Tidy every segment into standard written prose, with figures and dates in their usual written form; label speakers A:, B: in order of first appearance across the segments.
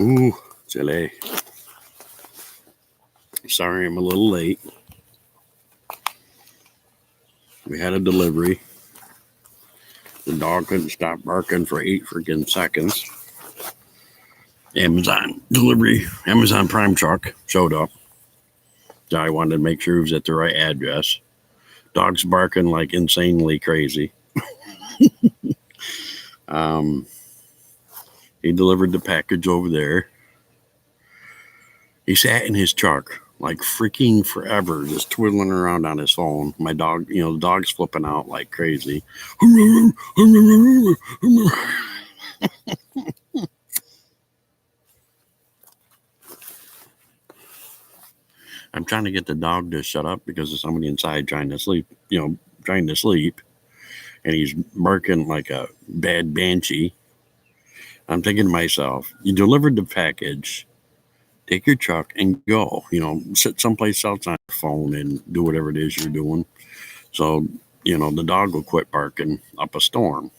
A: Ooh, Chile. Sorry, I'm a little late. We had a delivery. The dog couldn't stop barking for 8 freaking seconds. Amazon Prime truck showed up. So I wanted to make sure he was at the right address. Dog's barking like insanely crazy. um, he delivered the package over there. He sat in his truck like freaking forever, just twiddling around on his phone. My dog, the dog's flipping out like crazy. I'm trying to get the dog to shut up because there's somebody inside trying to sleep, and he's barking like a bad banshee. I'm thinking to myself, you delivered the package, take your truck and go, sit someplace else on your phone and do whatever it is you're doing. So, the dog will quit barking up a storm.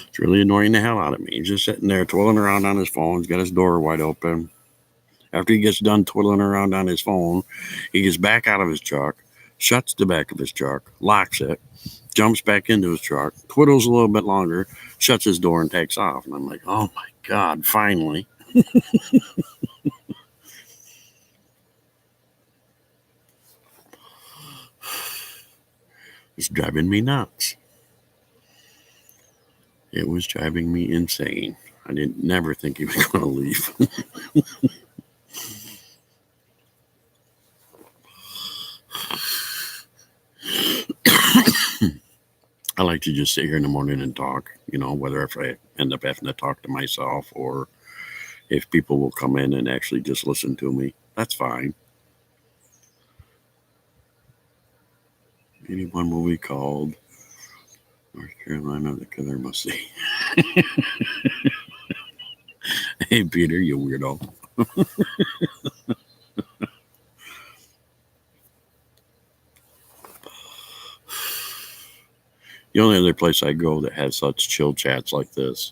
A: It's really annoying the hell out of me. He's just sitting there twiddling around on his phone. He's got his door wide open. After he gets done twiddling around on his phone, he gets back out of his truck, shuts the back of his truck, locks it, jumps back into his truck, twiddles a little bit longer, shuts his door, and takes off. And I'm like, oh my God, finally. It's driving me nuts. It was driving me insane. I didn't never think he was going to leave. I like to just sit here in the morning and talk, whether if I end up having to talk to myself or if people will come in and actually just listen to me. That's fine. 81 movie called North Carolina, the Killer Must See. Hey, Peter, you weirdo. The only other place I go that has such chill chats like this,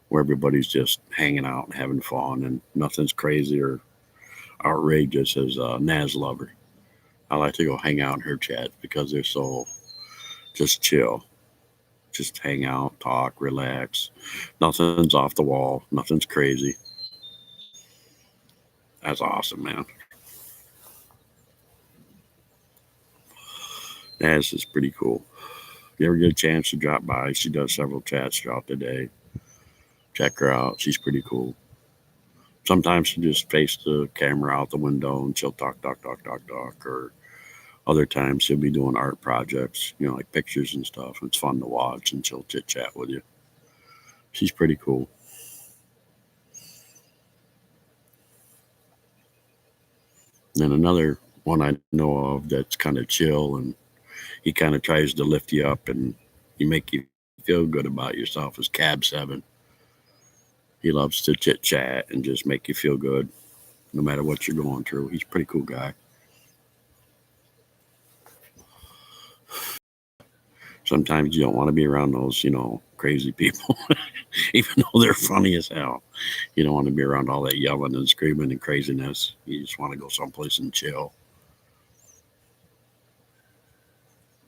A: where everybody's just hanging out and having fun and nothing's crazy or outrageous, is Naz Lover. I like to go hang out in her chat because they're so just chill. Just hang out, talk, relax. Nothing's off the wall. Nothing's crazy. That's awesome, man. Naz is pretty cool. If you ever get a chance to drop by, she does several chats throughout the day. Check her out. She's pretty cool. Sometimes she just face the camera out the window and she'll talk. Or other times she'll be doing art projects, like pictures and stuff. It's fun to watch and she'll chit chat with you. She's pretty cool. And another one I know of that's kind of chill and he kind of tries to lift you up and you make you feel good about yourself is Cab 7. He loves to chit chat and just make you feel good no matter what you're going through. He's a pretty cool guy. Sometimes you don't want to be around those, crazy people, even though they're funny as hell. You don't want to be around all that yelling and screaming and craziness. You just want to go someplace and chill.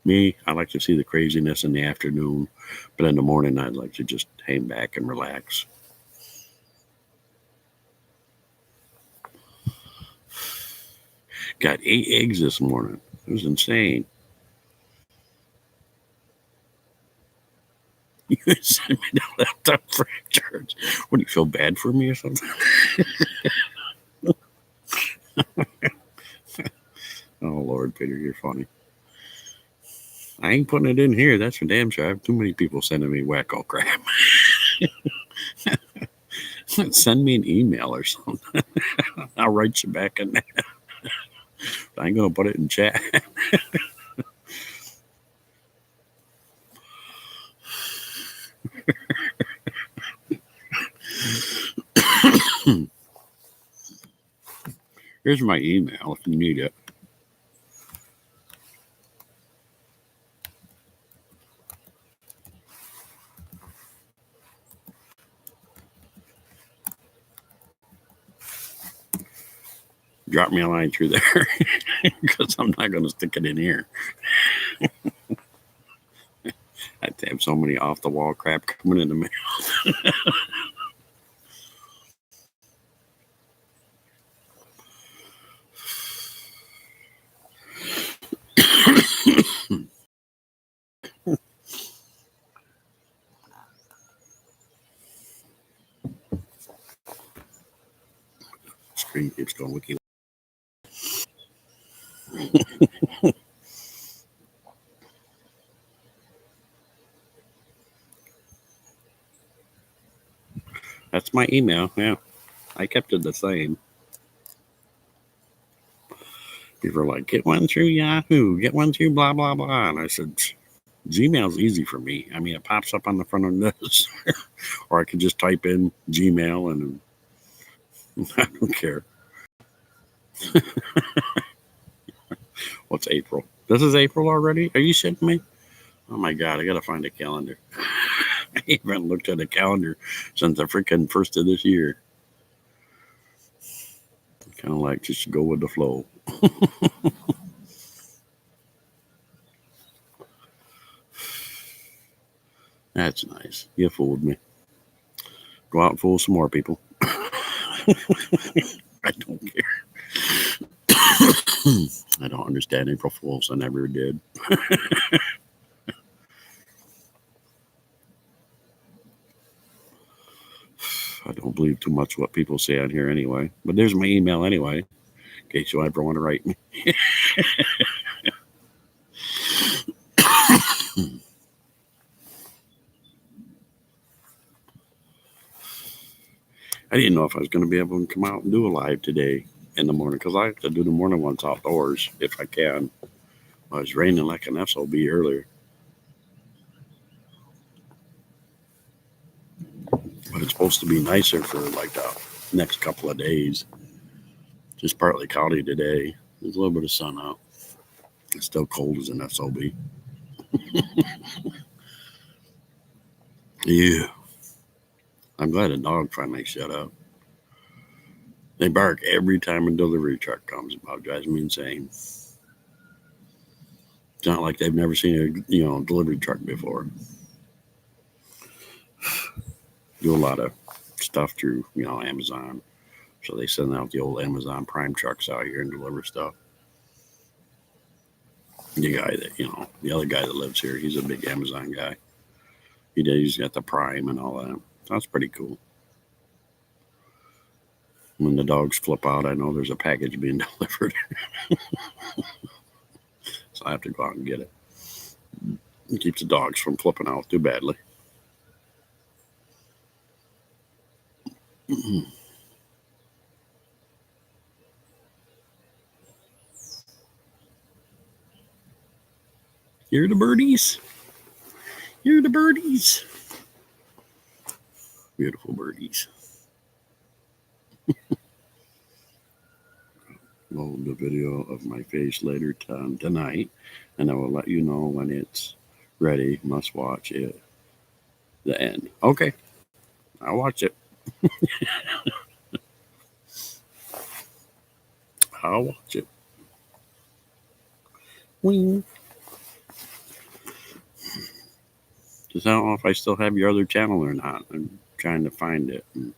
A: Me, I like to see the craziness in the afternoon, but in the morning, I'd like to just hang back and relax. Got 8 eggs this morning. It was insane. You sent me down that time for church. What, do you feel bad for me or something? Oh, Lord, Peter, you're funny. I ain't putting it in here. That's for damn sure. I have too many people sending me wacko crap. Send me an email or something. I'll write you back in there. I ain't going to put it in chat. Here's my email if you need it. drop me a line through there because I'm not going to stick it in here. I have so many off the wall crap coming into me. Screen keeps going wiki. That's my email. Yeah, I kept it the same. People are like, get one through Yahoo, get one through blah blah blah, and I said, Gmail's easy for me. I mean, it pops up on the front of this, or I could just type in Gmail and I don't care. What's April? This is April already? Are you shitting me? Oh my God, I gotta find a calendar. I haven't looked at a calendar since the freaking first of this year. Kind of like just go with the flow. That's nice. You fooled me. Go out and fool some more people. I don't care. I don't understand April Fools. I never did. I don't believe too much what people say on here anyway. But there's my email anyway, in case you ever want to write me. I didn't know if I was going to be able to come out and do a live today in the morning because I have to do the morning ones outdoors if I can. It was raining like an SOB earlier. But it's supposed to be nicer for like the next couple of days. Just partly cloudy today. There's a little bit of sun out. It's still cold as an SOB. Yeah. I'm glad the dog finally shut up. They bark every time a delivery truck comes. About drives me insane. It's not like they've never seen a delivery truck before. Do a lot of stuff through Amazon, so they send out the old Amazon Prime trucks out here and deliver stuff. The other guy that lives here, he's a big Amazon guy. He's got the Prime and all that. That's pretty cool. When the dogs flip out, I know there's a package being delivered. So I have to go out and get it. It keeps the dogs from flipping out too badly. Hear the birdies. Hear the birdies. Beautiful birdies. Load the video of my face later tonight, and I will let you know when it's ready. Must watch it. The end. Okay, I'll watch it. I'll watch it. Wing. Just I don't know if I still have your other channel or not. I'm trying to find it. And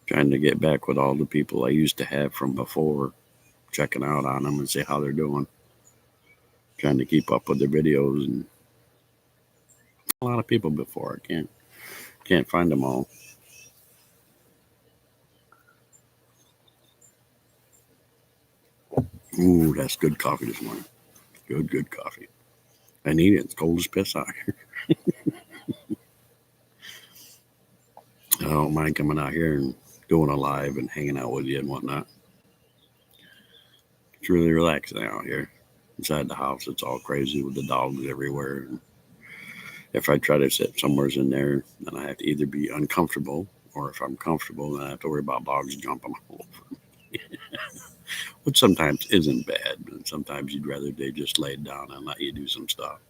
A: trying to get back with all the people I used to have from before, checking out on them and see how they're doing. Trying to keep up with their videos, and a lot of people before. I can't find them all. Ooh, that's good coffee this morning. Good coffee. I need it. It's cold as piss out here. I don't mind coming out here and doing a live and hanging out with you and whatnot. It's really relaxing out here. Inside the house, it's all crazy with the dogs everywhere. And if I try to sit somewhere in there, then I have to either be uncomfortable, or if I'm comfortable, then I have to worry about dogs jumping all over me. Which sometimes isn't bad, but sometimes you'd rather they just lay down and let you do some stuff.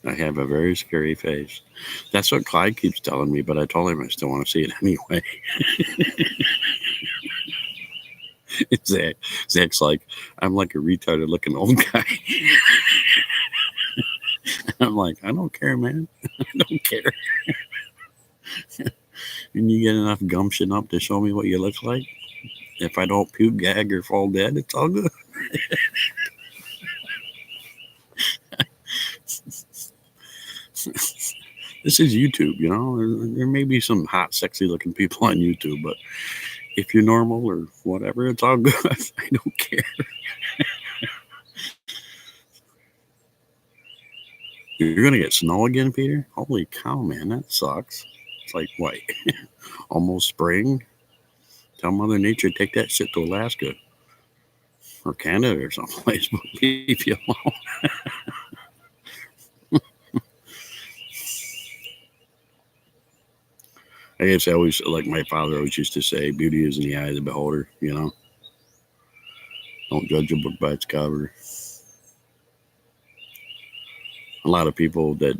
A: I have a very scary face. That's what Clyde keeps telling me, but I told him I still want to see it anyway. Zach's like, I'm like a retarded looking old guy. I'm like, I don't care, man. I don't care. And you get enough gumption up to show me what you look like. If I don't puke, gag, or fall dead, it's all good. This is YouTube, you know. There may be some hot, sexy looking people on YouTube, but if you're normal or whatever, it's all good. I don't care. You're going to get snow again, Peter? Holy cow, man. That sucks. It's like, what? Almost spring? Tell Mother Nature to take that shit to Alaska or Canada or someplace, but leave you alone. I guess I always, like my father always used to say, beauty is in the eye of the beholder, you know? Don't judge a book by its cover. A lot of people that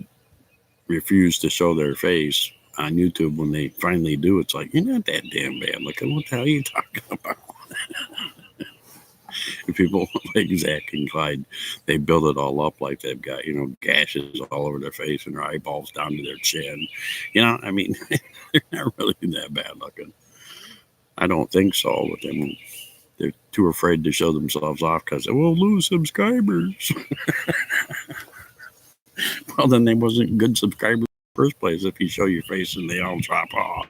A: refuse to show their face on YouTube, when they finally do, it's like, you're not that damn bad looking. What the hell are you talking about? And people like Zach and Clyde, they build it all up like they've got, you know, gashes all over their face and their eyeballs down to their chin. You know, I mean, they're not really that bad looking. I don't think so, but they're too afraid to show themselves off because they will lose subscribers. Well, then they wasn't good subscribers in the first place if you show your face and they all drop off.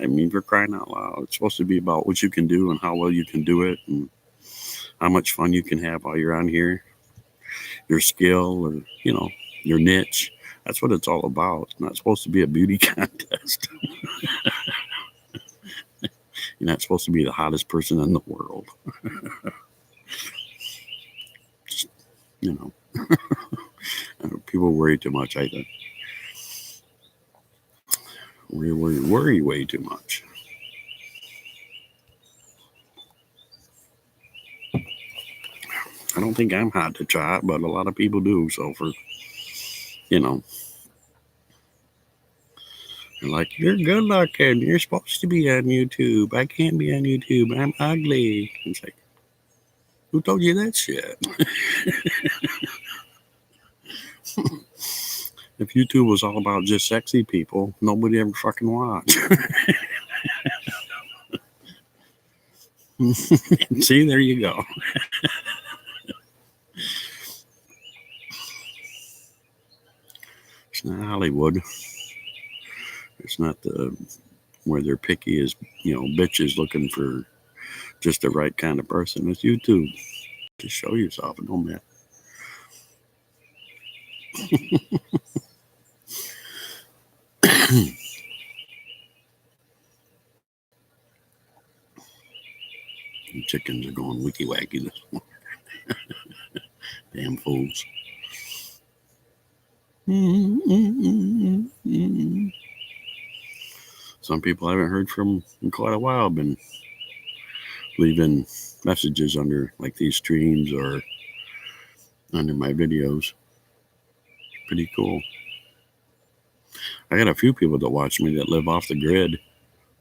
A: I mean, for crying out loud, it's supposed to be about what you can do and how well you can do it and how much fun you can have while you're on here. Your skill or, you know, your niche. That's what it's all about. It's not supposed to be a beauty contest. You're not supposed to be the hottest person in the world. Just, you know. People worry too much, I think. Worry way too much. I don't think I'm hot to trot, but a lot of people do. So for, you know, they're like, you're good looking. You're supposed to be on YouTube. I can't be on YouTube. I'm ugly. It's like, who told you that shit? If YouTube was all about just sexy people, nobody ever fucking watched. See, there you go. It's not Hollywood. It's not where they're picky as, you know, bitches looking for just the right kind of person. It's YouTube. Just show yourself. It don't matter. The chickens are going wiki wacky this morning. Damn fools. Some people I haven't heard from in quite a while have been leaving messages under like these streams or under my videos. Pretty cool. I got a few people that watch me that live off the grid,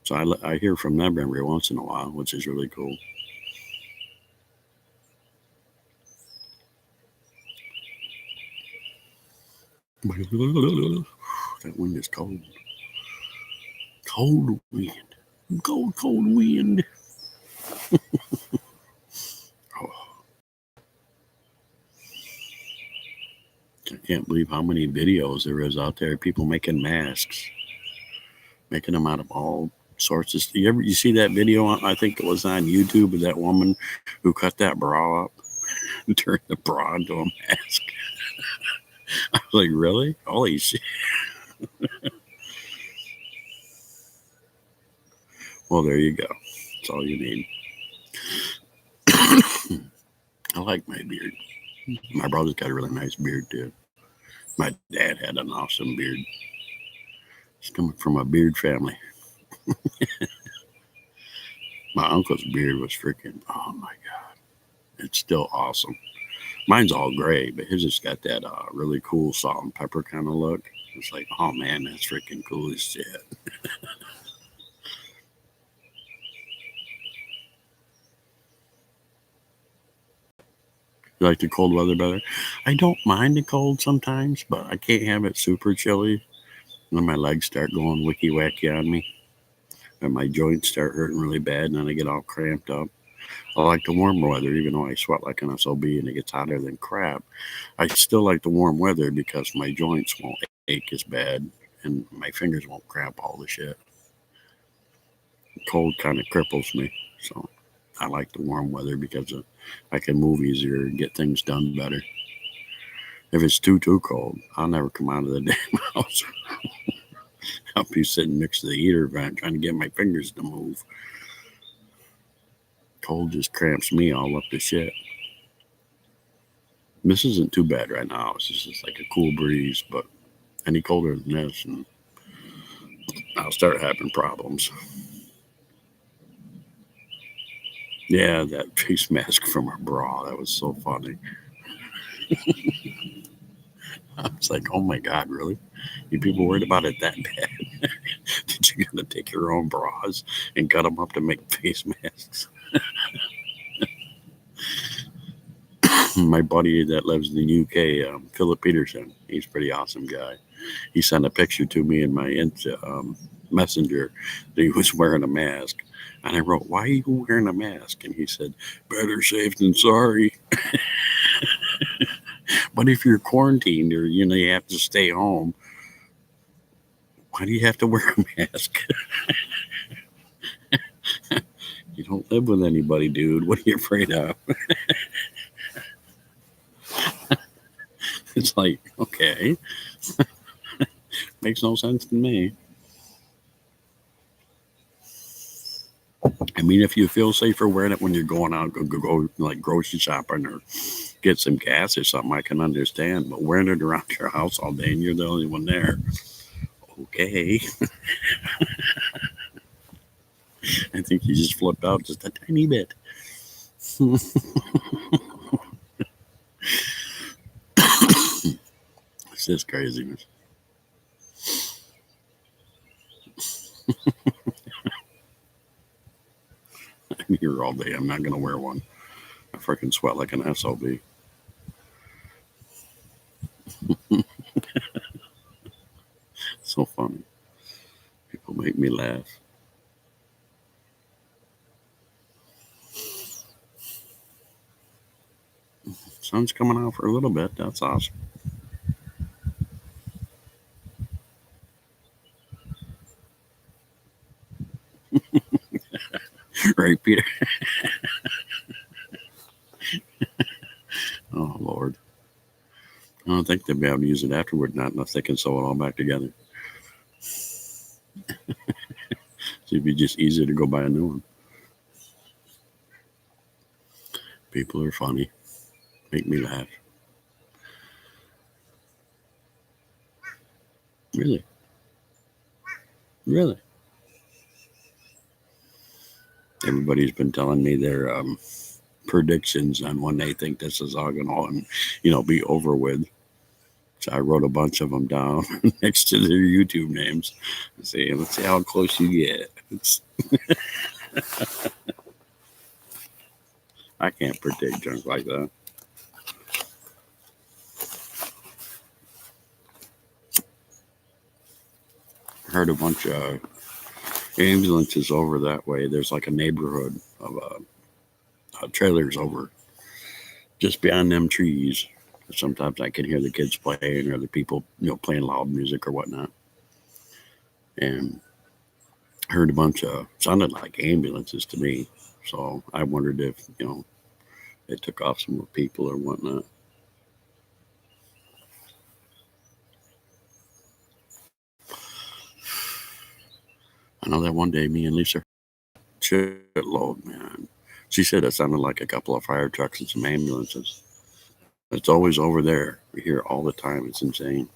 A: so I hear from them every once in a while, which is really cool. That wind is cold. Cold wind. Cold wind. I can't believe how many videos there is out there. People making masks, making them out of all sorts of. You see that video? I think it was on YouTube of that woman who cut that bra up and turned the bra into a mask. I was like, really? Holy shit! Well, there you go. That's all you need. I like my beard. My brother's got a really nice beard too. My dad had an awesome beard. He's coming from a beard family. My uncle's beard was freaking, oh my God. It's still awesome. Mine's all gray, but his has got that really cool salt and pepper kind of look. It's like, oh man, that's freaking cool as shit. You like the cold weather better? I don't mind the cold sometimes, but I can't have it super chilly. Then my legs start going wicky wacky on me, and my joints start hurting really bad, and then I get all cramped up. I like the warm weather, even though I sweat like an SOB and it gets hotter than crap. I still like the warm weather because my joints won't ache as bad and my fingers won't cramp all the shit. Cold kind of cripples me, so I like the warm weather because I can move easier and get things done better. If it's too cold, I'll never come out of the damn house. I'll be sitting next to the heater vent trying to get my fingers to move. Cold just cramps me all up to shit. This isn't too bad right now. It's just like a cool breeze, but any colder than this, and I'll start having problems. Yeah, that face mask from her bra, that was so funny. I was like, oh my God, really? You people worried about it that bad? Did you gotta take your own bras and cut them up to make face masks? My buddy that lives in the UK, Philip Peterson, he's a pretty awesome guy. He sent a picture to me in my messenger that he was wearing a mask. And I wrote, why are you wearing a mask? And he said, better safe than sorry. But if you're quarantined or, you have to stay home, why do you have to wear a mask? You don't live with anybody, dude. What are you afraid of? It's like, okay, makes no sense to me. I mean, if you feel safer wearing it when you're going out, go like grocery shopping or get some gas or something, I can understand. But wearing it around your house all day and you're the only one there, okay. I think you just flipped out just a tiny bit. It's just craziness. I'm here all day. I'm not going to wear one. I freaking sweat like an SOB. So funny. People make me laugh. Sun's coming out for a little bit. That's awesome. Right, Peter? Oh, Lord. I don't think they'll be able to use it afterward, not unless they can sew it all back together. So it'd be just easier to go buy a new one. People are funny. Make me laugh. Really? Really? Everybody's been telling me their predictions on when they think this is all going to, be over with. So I wrote a bunch of them down next to their YouTube names. Let's see how close you get. I can't predict junk like that. I heard a bunch of ambulances over that way. There's like a neighborhood of trailers over just beyond them trees. Sometimes I can hear the kids playing or the people, playing loud music or whatnot. And heard a bunch of sounded like ambulances to me. So I wondered if, it took off some more people or whatnot. I know that one day me and Lisa shitload, man. She said it sounded like a couple of fire trucks and some ambulances. It's always over there. We hear it all the time. It's insane.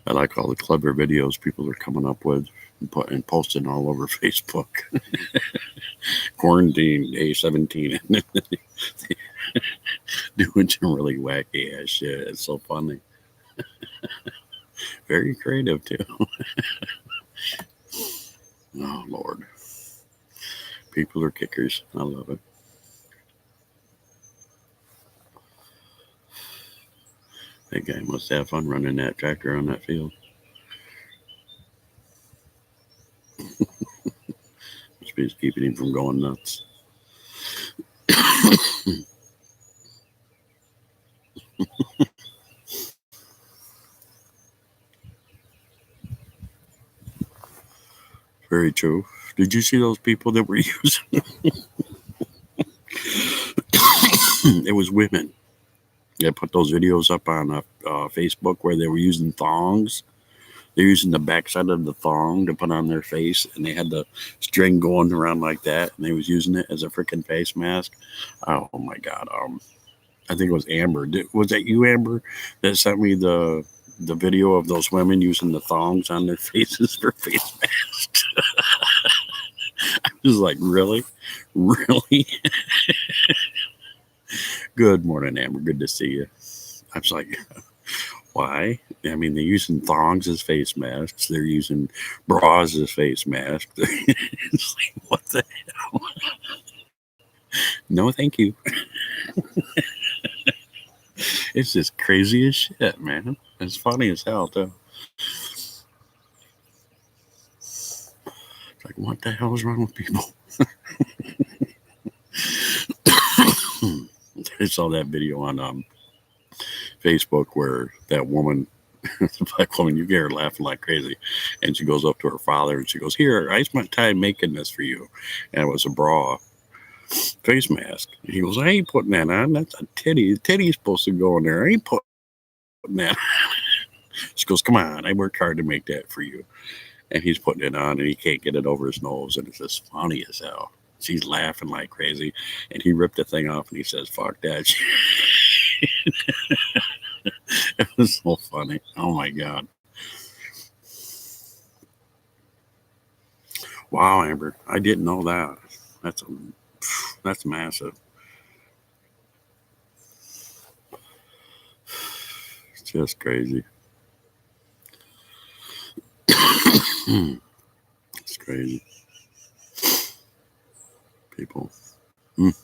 A: I like all the clever videos people are coming up with and posting all over Facebook. Quarantine day 17, doing some really wacky ass shit. It's so funny. Very creative too. Oh Lord, people are kickers. I love it. That guy must have fun running that tractor on that field. Must be just keeping him from going nuts. Very true. Did you see those people that were using? It was women. They put those videos up on Facebook where they were using thongs. They're using the backside of the thong to put on their face, and they had the string going around like that, and they was using it as a freaking face mask. Oh my god! I think it was Amber. Was that you, Amber, that sent me the video of those women using the thongs on their faces for face masks? I was like, really, really? Good morning, Amber. Good to see you. I was like, why? I mean, they're using thongs as face masks. They're using bras as face masks. It's like, what the hell? No, thank you. It's just crazy as shit, man. It's funny as hell, too. It's like, what the hell is wrong with people? I saw that video on Facebook where that woman, the black woman, you get her laughing like crazy, and she goes up to her father and she goes, "Here, I spent time making this for you," and it was a bra face mask. And he goes, "I ain't putting that on. That's a titty. The titty's supposed to go in there. I ain't putting that." She goes, "Come on, I worked hard to make that for you." And he's putting it on, and he can't get it over his nose, and it's just funny as hell. She's laughing like crazy, and he ripped the thing off, and he says, "Fuck that." It was so funny. Oh my god! Wow, Amber, I didn't know that. That's massive. It's just crazy. It's crazy. People. Mm.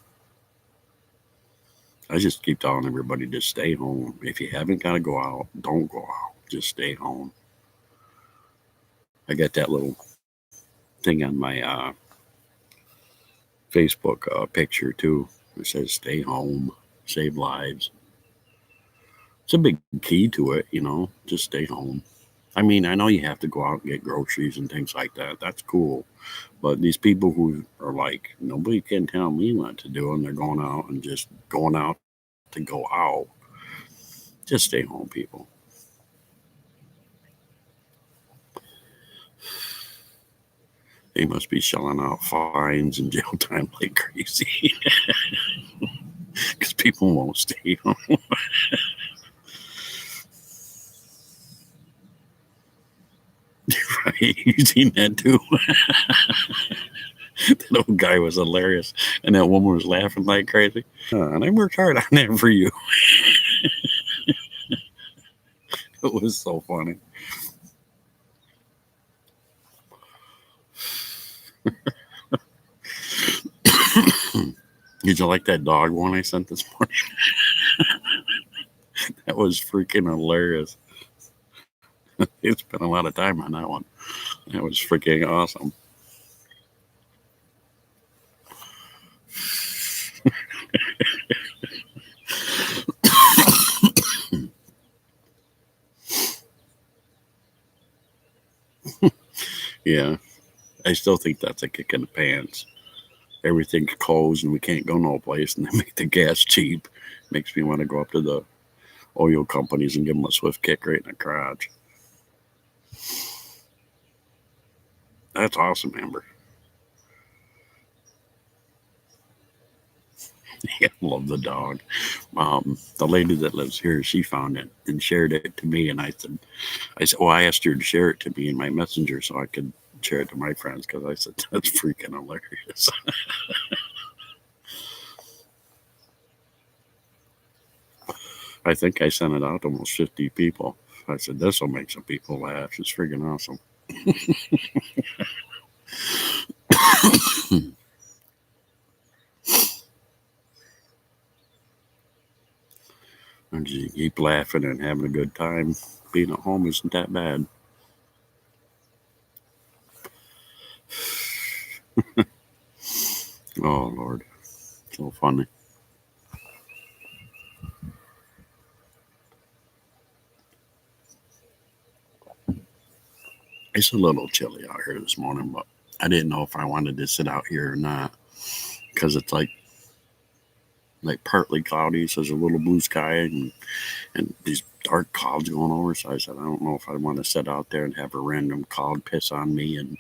A: I just keep telling everybody to stay home. If you haven't got to go out, don't go out. Just stay home. I got that little thing on my Facebook picture too. It says "Stay home, save lives." It's a big key to it, Just stay home. I mean, I know you have to go out and get groceries and things like that. That's cool. But these people who are like, nobody can tell me what to do, and they're going out and just going out to go out. Just stay home, people. They must be shelling out fines and jail time like crazy because people won't stay home. Right? You seen that too? That old guy was hilarious, and that woman was laughing like crazy. And I worked hard on that for you. It was so funny. Did you like that dog one I sent this morning? That was freaking hilarious. It spent a lot of time on that one. That was freaking awesome. Yeah, I still think that's a kick in the pants. Everything's closed and we can't go no place, and they make the gas cheap. Makes me want to go up to the oil companies and give them a swift kick right in the crotch. That's awesome, Amber. I love the dog. The lady that lives here, she found it and shared it to me, and well, I asked her to share it to me in my messenger so I could share it to my friends because I said that's freaking hilarious. I think I sent it out to almost 50 people. I said this will make some people laugh. It's freaking awesome. And you keep laughing and having a good time. Being at home isn't that bad. Oh Lord, so funny. It's a little chilly out here this morning, but I didn't know if I wanted to sit out here or not because it's like partly cloudy, so there's a little blue sky and these dark clouds going over. So I said, I don't know if I want to sit out there and have a random cloud piss on me and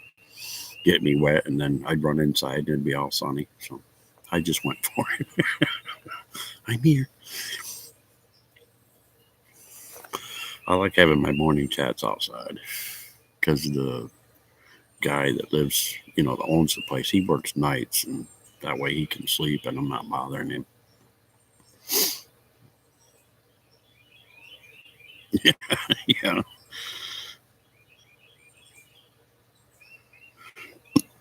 A: get me wet, and then I'd run inside and it'd be all sunny. So I just went for it. I'm here. I like having my morning chats outside because the guy that lives, that owns the place, he works nights, and that way he can sleep and I'm not bothering him. Yeah.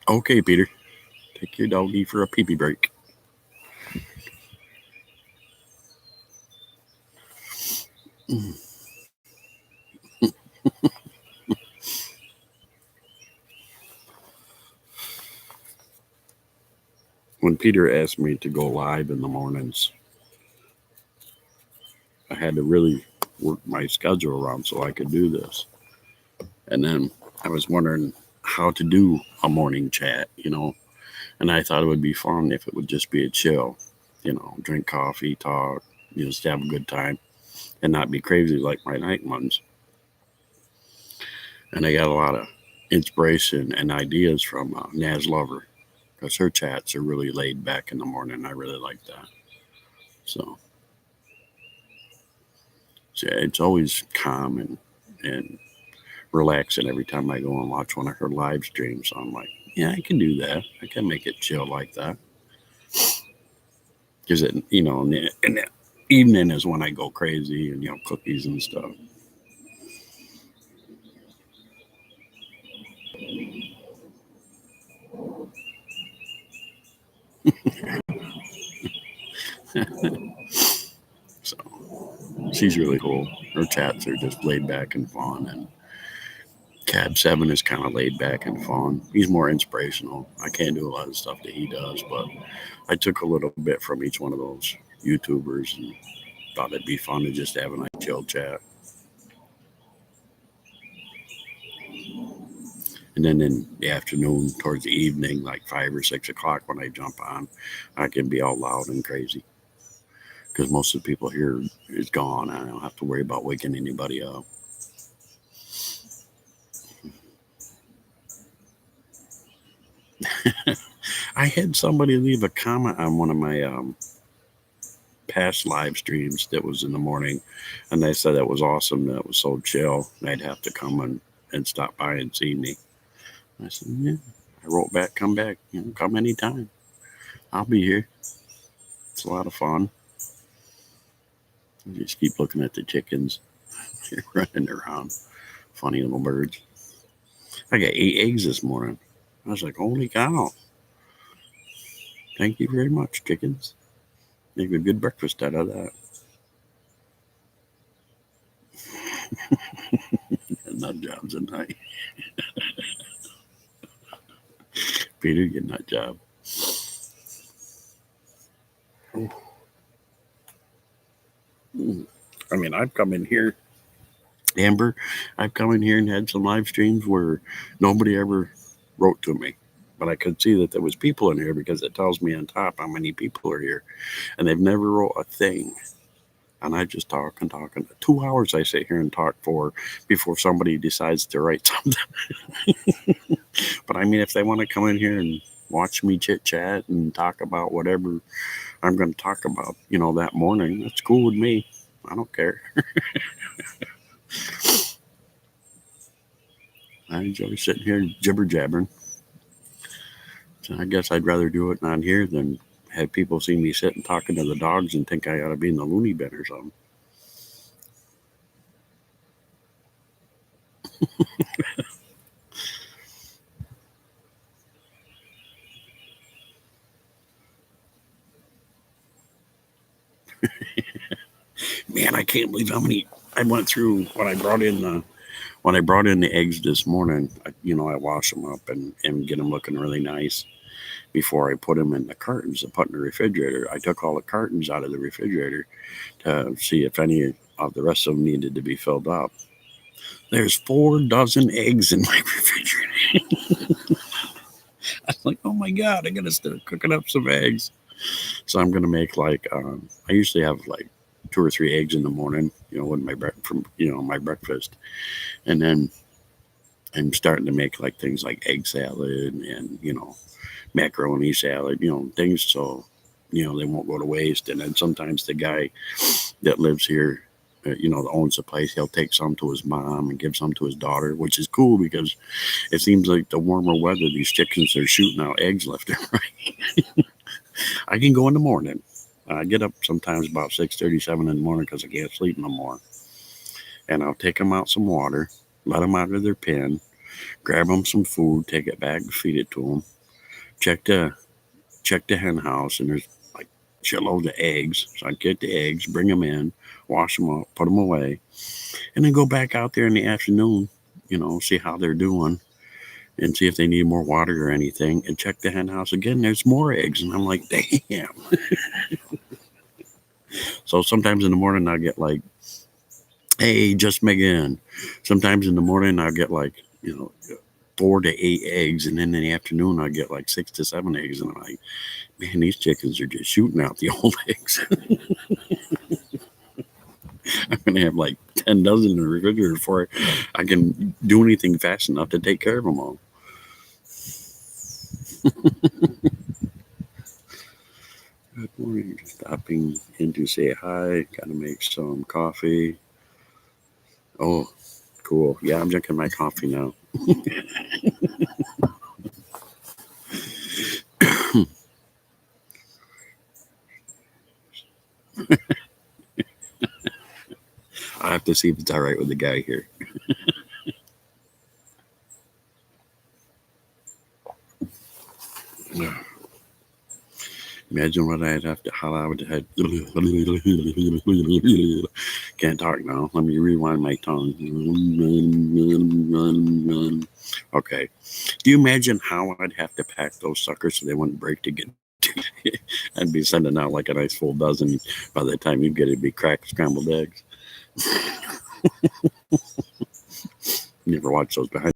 A: Okay, Peter. Take your doggy for a pee pee break. When Peter asked me to go live in the mornings, I had to really work my schedule around so I could do this. And then I was wondering how to do a morning chat, and I thought it would be fun if it would just be a chill, drink coffee, talk, just have a good time and not be crazy like my night ones. And I got a lot of inspiration and ideas from Naz Lover because her chats are really laid back in the morning. I really like that. So yeah, it's always calm and relaxing every time I go and watch one of her live streams. So I'm like, yeah, I can do that. I can make it chill like that. Because in the evening is when I go crazy and cookies and stuff. So she's really cool. Her chats are just laid back and fun, and Cab Seven is kind of laid back and fun. He's more inspirational. I can't do a lot of stuff that he does, but I took a little bit from each one of those YouTubers and thought it'd be fun to just have a nice chill chat. And then in the afternoon, towards the evening, like 5 or 6 o'clock, when I jump on, I can be all loud and crazy because most of the people here is gone. I don't have to worry about waking anybody up. I had somebody leave a comment on one of my past live streams that was in the morning, and they said it was awesome. That it was so chill. They'd have to come and stop by and see me. I said, yeah. I wrote back, come back, come anytime. I'll be here. It's a lot of fun. I just keep looking at the chickens. They're running around. Funny little birds. I got 8 eggs this morning. I was like, holy cow. Thank you very much, chickens. Make a good breakfast out of that. Nut jobs at night. Peter, get nut job. I mean, I've come in here, Amber, I've come in here and had some live streams where nobody ever wrote to me. But I could see that there was people in here because it tells me on top how many people are here. And they've never wrote a thing. And I just talk and talk. And 2 hours I sit here and talk for before somebody decides to write something. But I mean, if they want to come in here and watch me chit chat and talk about whatever I'm going to talk about, that morning. That's cool with me. I don't care. I enjoy sitting here jibber jabbering. So I guess I'd rather do it on here than have people see me sitting talking to the dogs and think I ought to be in the loony bin or something. Man, I can't believe how many I went through when I brought in the eggs this morning. I wash them up and get them looking really nice before I put them in the cartons to put in the refrigerator. I took all the cartons out of the refrigerator to see if any of the rest of them needed to be filled up. There's 4 dozen eggs in my refrigerator. I'm like, oh my God, I gotta start cooking up some eggs. So I'm gonna make I usually have like 2 or 3 eggs in the morning, with my breakfast, and then I'm starting to make like things like egg salad and macaroni salad, things so they won't go to waste. And then sometimes the guy that lives here, that owns the place, he'll take some to his mom and give some to his daughter, which is cool because it seems like the warmer weather, these chickens are shooting out eggs left and right. I can go in the morning. I get up sometimes about 6:37 in the morning because I can't sleep no more. And I'll take them out some water, let them out of their pen, grab them some food, take it back, feed it to them. Check the hen house, and there's like shitloads of eggs. So I get the eggs, bring them in, wash them up, put them away, and then go back out there in the afternoon, see how they're doing and see if they need more water or anything, and check the hen house again. There's more eggs, and I'm like, damn. So sometimes in the morning I'll get like, hey, just Megan. Sometimes in the morning I'll get like, 4 to 8 eggs, and then in the afternoon I'll get like 6 to 7 eggs, and I'm like, man, these chickens are just shooting out the old eggs. I'm gonna have like 10 dozen in the refrigerator before I can do anything fast enough to take care of them all. Good morning. Just stopping in to say hi. Gotta make some coffee. Oh, cool. Yeah, I'm drinking my coffee now. I have to see if it's all right with the guy here. Imagine what I'd have to, how I would have. Can't talk now. Let me rewind my tongue. Okay. Do you imagine how I'd have to pack those suckers so they wouldn't break to get? I'd be sending out like a nice full dozen. By the time you get it, it'd be cracked scrambled eggs. You ever watch those behind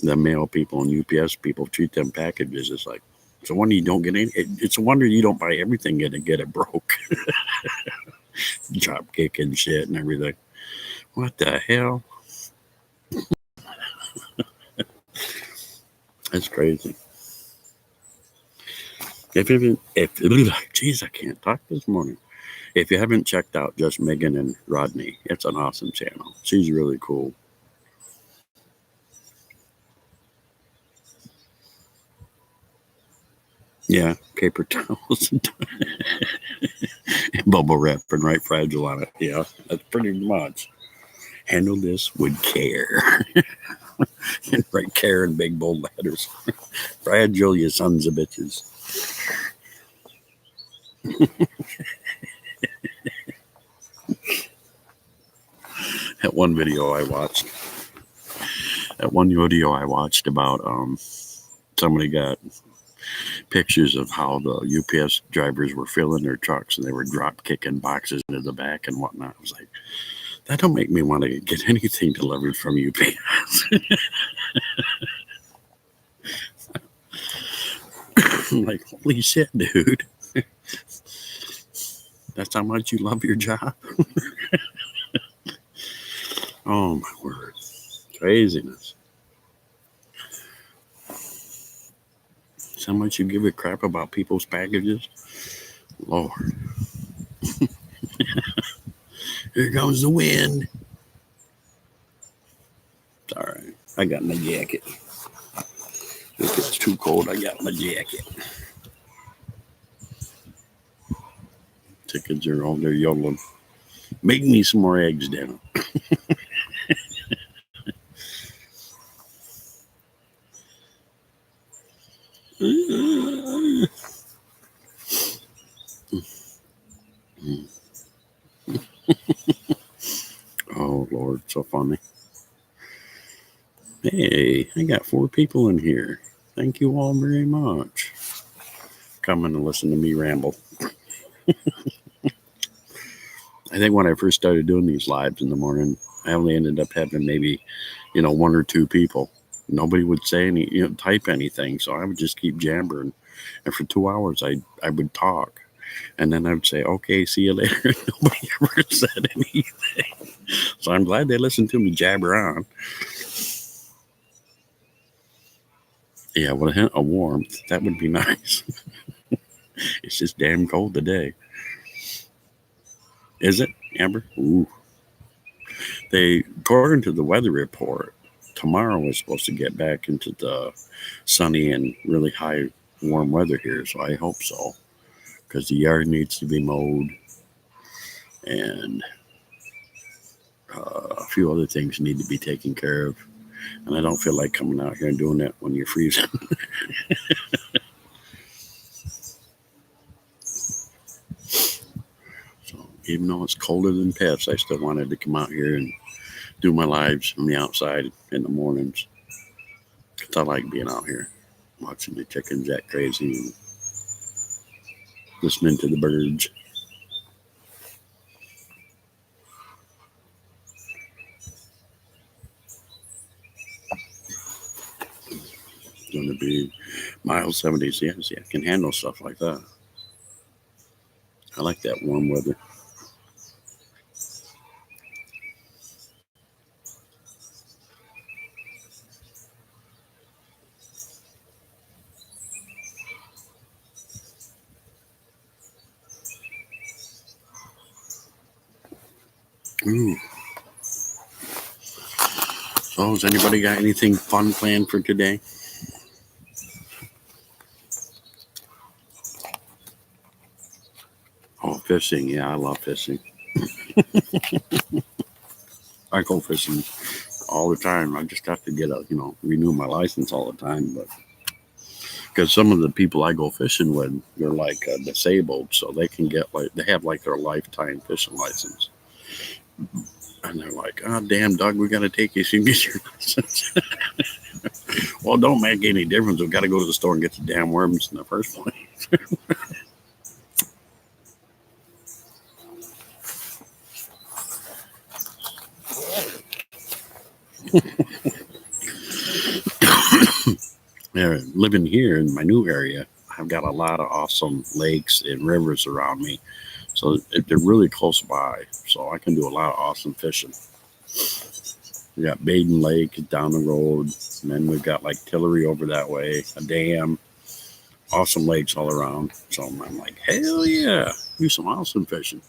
A: the mail people and UPS people treat them packages? It's like, it's a wonder you don't get any. It's a wonder you don't buy everything and get it broke. Drop kick and shit and everything. What the hell? That's crazy. Geez, I can't talk this morning. If you haven't checked out Just Megan and Rodney, it's an awesome channel. She's really cool. Yeah, paper towels and bubble wrap and write fragile on it. Yeah, that's pretty much. Handle this with care. And write care in big bold letters. Fragile, you sons of bitches. That one video I watched about somebody got pictures of how the UPS drivers were filling their trucks and they were drop kicking boxes into the back and whatnot. I was like, that don't make me want to get anything delivered from UPS. I'm like, holy shit, dude. That's how much you love your job. Oh my word. Craziness. That's how much you give a crap about people's packages. Lord, here comes the wind. It's all right. I got my jacket. If it's too cold, I got my jacket. Chickens are on there yodeling. Make me some more eggs, Dana. Oh, Lord, so funny. Hey, I got 4 people in here. Thank you all very much. Coming to listen to me ramble. I think when I first started doing these lives in the morning, I only ended up having maybe, 1 or 2 people. Nobody would say type anything. So I would just keep jabbering. And for 2 hours, I would talk. And then I would say, okay, see you later. Nobody ever said anything. So I'm glad they listened to me jabber on. Yeah, with a hint of warmth, that would be nice. It's just damn cold today. Is it, Amber? Ooh. According to the weather report, tomorrow is supposed to get back into the sunny and really high warm weather here. So I hope so, because the yard needs to be mowed and a few other things need to be taken care of. And I don't feel like coming out here and doing that when you're freezing. So even though it's colder than pets, I still wanted to come out here and do my lives on the outside in the mornings. Because I like being out here, watching the chickens act crazy and listening to the birds. It's going to be mild 70s. Yeah, see, I can handle stuff like that. I like that warm weather. Ooh. So, has anybody got anything fun planned for today? Oh, fishing. Yeah, I love fishing. I go fishing all the time. I just have to renew my license all the time. But because some of the people I go fishing with, they're like disabled, so they can they have like their lifetime fishing license. And they're like, oh, damn, Doug, we got to take you so you can get your license. Well, it don't make any difference. We've got to go to the store and get the damn worms in the first place. Yeah, living here in my new area, I've got a lot of awesome lakes and rivers around me. So they're really close by. So I can do a lot of awesome fishing. We got Baden Lake down the road. And then we've got like Tillery over that way, a dam, awesome lakes all around. So I'm like, hell yeah, do some awesome fishing.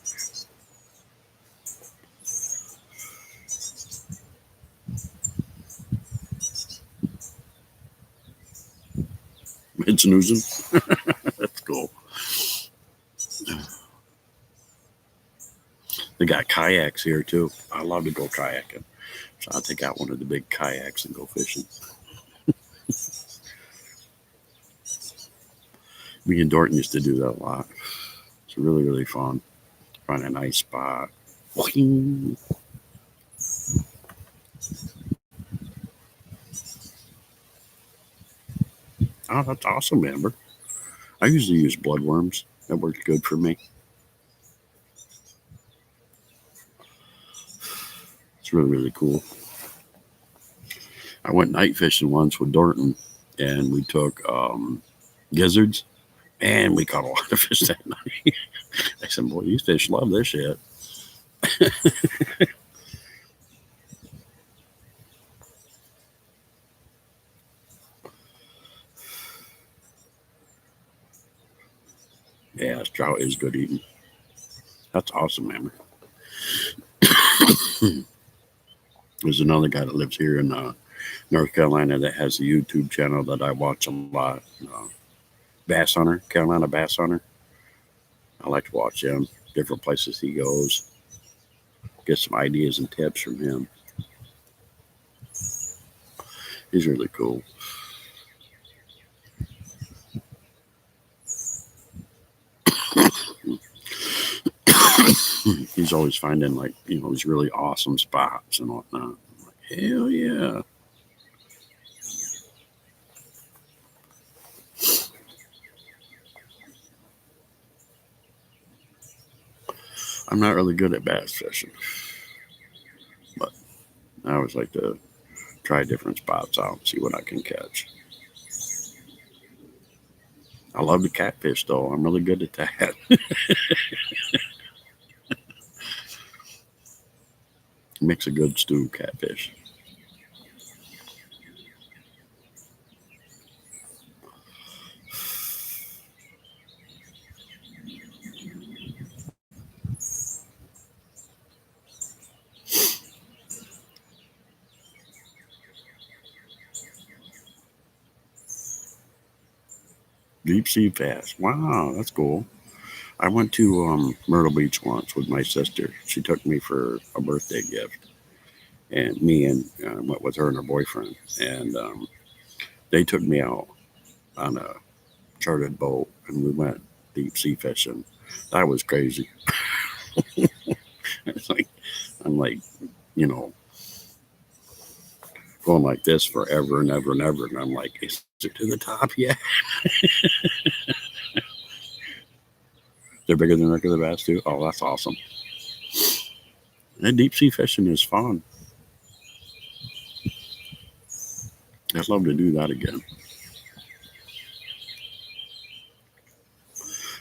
A: It's snoozing. That's cool. They got kayaks here too. I love to go kayaking. So I'll take out one of the big kayaks and go fishing. Me and Dorton used to do that a lot. It's really, really fun. Find a nice spot. Oh, that's awesome, Amber. I usually use bloodworms. That works good for me. It's really, really cool. I went night fishing once with Dorton, and we took gizzards, and we caught a lot of fish that night. I said, boy, these fish love this shit. Yeah, trout is good eating. That's awesome, man. There's another guy that lives here in North Carolina that has a YouTube channel that I watch a lot. Bass Hunter, Carolina Bass Hunter. I like to watch him. Different places he goes. Get some ideas and tips from him. He's really cool. He's always finding these really awesome spots and whatnot. I'm like, hell yeah. I'm not really good at bass fishing, but I always like to try different spots out and see what I can catch. I love the catfish though. I'm really good at that. Makes a good stew, catfish. Deep sea bass. Wow, that's cool. I went to Myrtle Beach once with my sister. She took me for a birthday gift, and me and went with her and her boyfriend, and they took me out on a chartered boat, and we went deep sea fishing. That was crazy. It's like I'm like, you know, going like this forever and ever and ever, and I'm like, is it to the top yet? They're bigger than regular bass too. Oh, that's awesome. And deep sea fishing is fun. I'd love to do that again.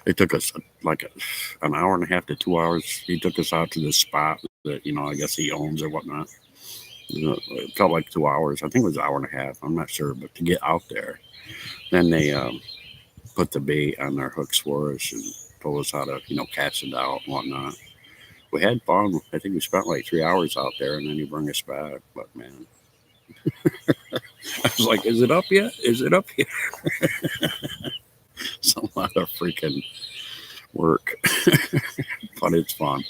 A: It took us like an hour and a half to 2 hours. He took us out to this spot that I guess he owns or whatnot. It felt like 2 hours. I think it was an hour and a half. I'm not sure, but to get out there, then they put the bait on their hooks for us and told us how to cast it out and whatnot. We had fun. I think we spent like 3 hours out there, and then he brought us back. But man, I was like, "Is it up yet? Is it up yet?" It's a lot of freaking work, but it's fun.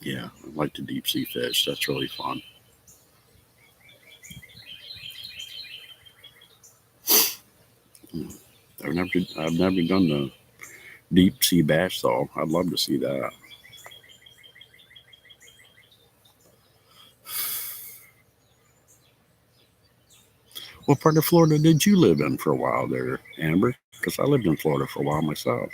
A: Yeah, I like to deep sea fish. That's really fun. Hmm. I've never done the deep sea bass though. I'd love to see that. What part of Florida did you live in for a while there, Amber? Because I lived in Florida for a while myself.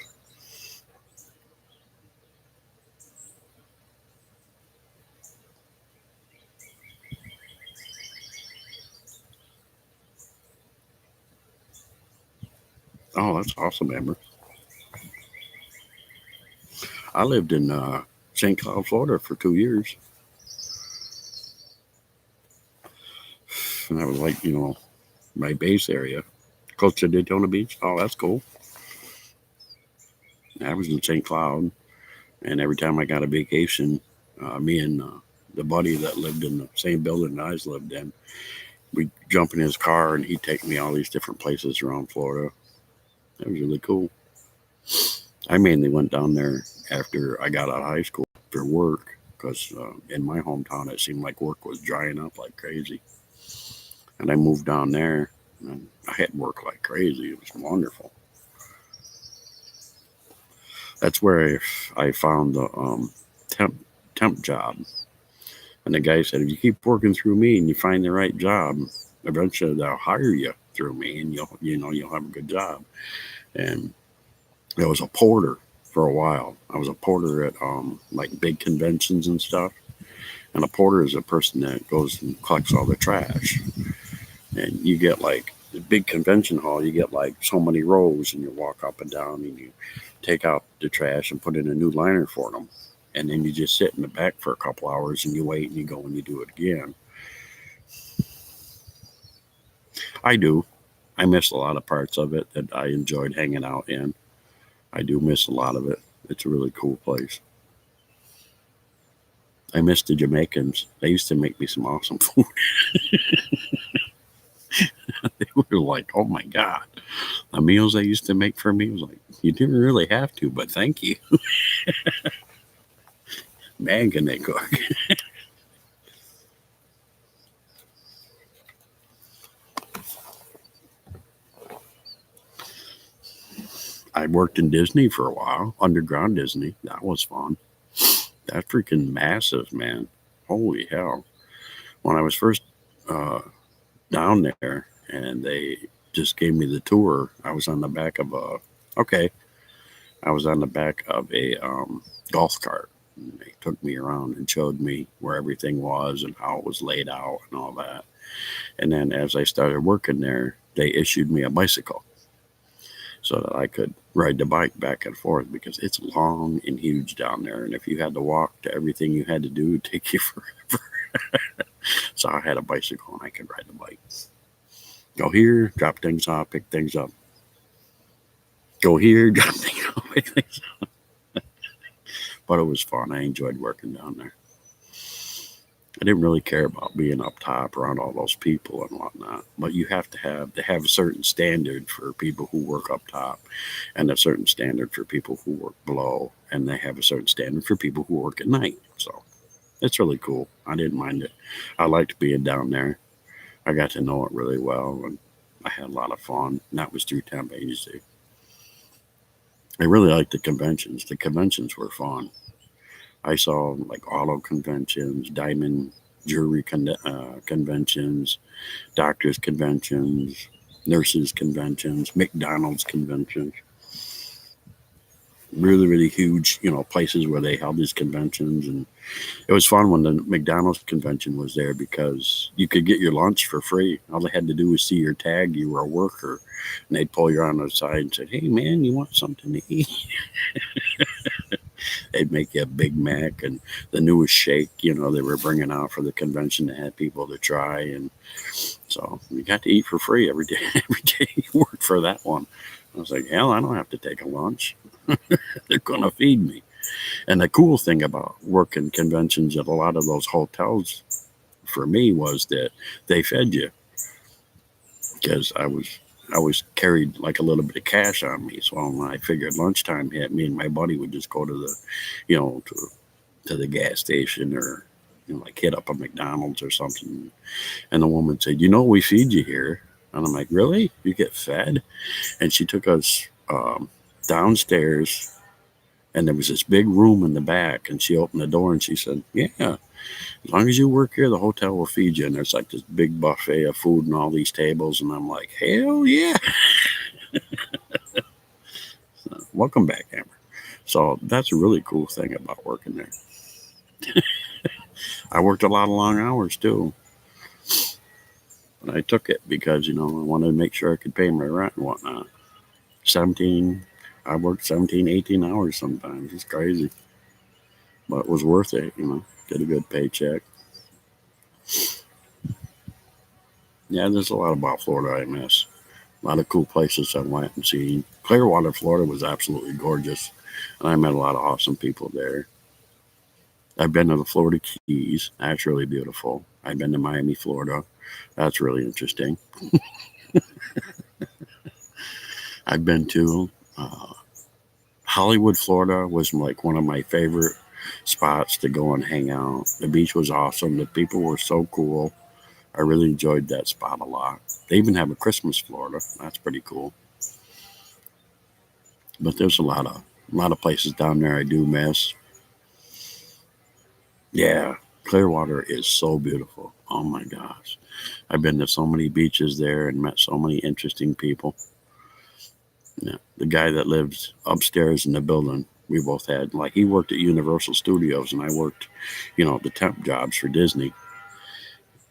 A: Oh, that's awesome, Amber. I lived in St. Cloud, Florida for 2 years, and that was like my base area, close to Daytona Beach. Oh, that's cool. I was in St. Cloud, and every time I got a vacation, me and the buddy that lived in the same building that I lived in, we'd jump in his car and he'd take me all these different places around Florida. That was really cool. I mainly went down there after I got out of high school for work because in my hometown it seemed like work was drying up like crazy. And I moved down there and I had work like crazy. It was wonderful. That's where I found the temp job. And the guy said, if you keep working through me and you find the right job, eventually they'll hire you through me and you'll have a good job. And I was a porter for a while. I was a porter at like big conventions and stuff. And a porter is a person that goes and collects all the trash. And you get like the big convention hall, you get like so many rows, and you walk up and down and you take out the trash and put in a new liner for them. and then you just sit in the back for a couple hours and you wait and you go and you do it again. I do. I miss a lot of parts of it that I enjoyed hanging out in. I do miss a lot of it. It's a really cool place. I miss the Jamaicans. They used to make me some awesome food. They were like, oh my God. The meals they used to make for me was like, you didn't really have to, but thank you. Man, can they cook. I worked in Disney for a while, underground Disney. That was fun. That freaking massive, man. Holy hell. When I was first down there and they just gave me the tour, I was on the back of a golf cart. And they took me around and showed me where everything was and how it was laid out and all that. And then as I started working there, they issued me a bicycle so that I could ride the bike back and forth because it's long and huge down there. And if you had to walk to everything you had to do, it'd take you forever. So I had a bicycle and I could ride the bike. Go here, drop things off, pick things up. Go here, drop things off, pick things up. But it was fun. I enjoyed working down there. I didn't really care about being up top around all those people and whatnot. But they have a certain standard for people who work up top and a certain standard for people who work below. And they have a certain standard for people who work at night. So it's really cool. I didn't mind it. I liked being down there. I got to know it really well and I had a lot of fun. And that was through temp agency. I really liked the conventions. The conventions were fun. I saw like auto conventions, diamond jewelry conventions, doctors conventions, nurses conventions, McDonald's conventions. Really, really huge, places where they held these conventions. And it was fun when the McDonald's convention was there because you could get your lunch for free. All they had to do was see your tag, you were a worker, and they'd pull you on the side and say, hey, man, you want something to eat? They'd make you a Big Mac and the newest shake, they were bringing out for the convention to have people to try. And so you got to eat for free every day. Every day you worked for that one. I was like, hell, I don't have to take a lunch. They're going to feed me. And the cool thing about working conventions at a lot of those hotels for me was that they fed you because I always carried like a little bit of cash on me. So when I figured lunchtime hit, me and my buddy would just go to the, to the gas station or, like hit up a McDonald's or something. And the woman said, we feed you here. And I'm like, really? You get fed? And she took us downstairs and there was this big room in the back and she opened the door and she said, yeah, as long as you work here, the hotel will feed you. And there's like this big buffet of food and all these tables. And I'm like, hell yeah. So, welcome back, Amber. So that's a really cool thing about working there. I worked a lot of long hours too. But I took it because, I wanted to make sure I could pay my rent and whatnot. I worked 17, 18 hours sometimes. It's crazy. But it was worth it, get a good paycheck. Yeah, there's a lot about Florida I miss. A lot of cool places I went and seen. Clearwater, Florida was absolutely gorgeous. And I met a lot of awesome people there. I've been to the Florida Keys. That's really beautiful. I've been to Miami, Florida. That's really interesting. I've been to Hollywood, Florida was like one of my favorite spots to go and hang out. The beach was awesome. The people were so cool. I really enjoyed that spot a lot. They even have a Christmas Florida. That's pretty cool. But there's a lot of places down there I do miss. Yeah, Clearwater is so beautiful. Oh my gosh. I've been to so many beaches there and met so many interesting people. Yeah, the guy that lives upstairs in the building, we both had, like, he worked at Universal Studios and I worked, the temp jobs for Disney.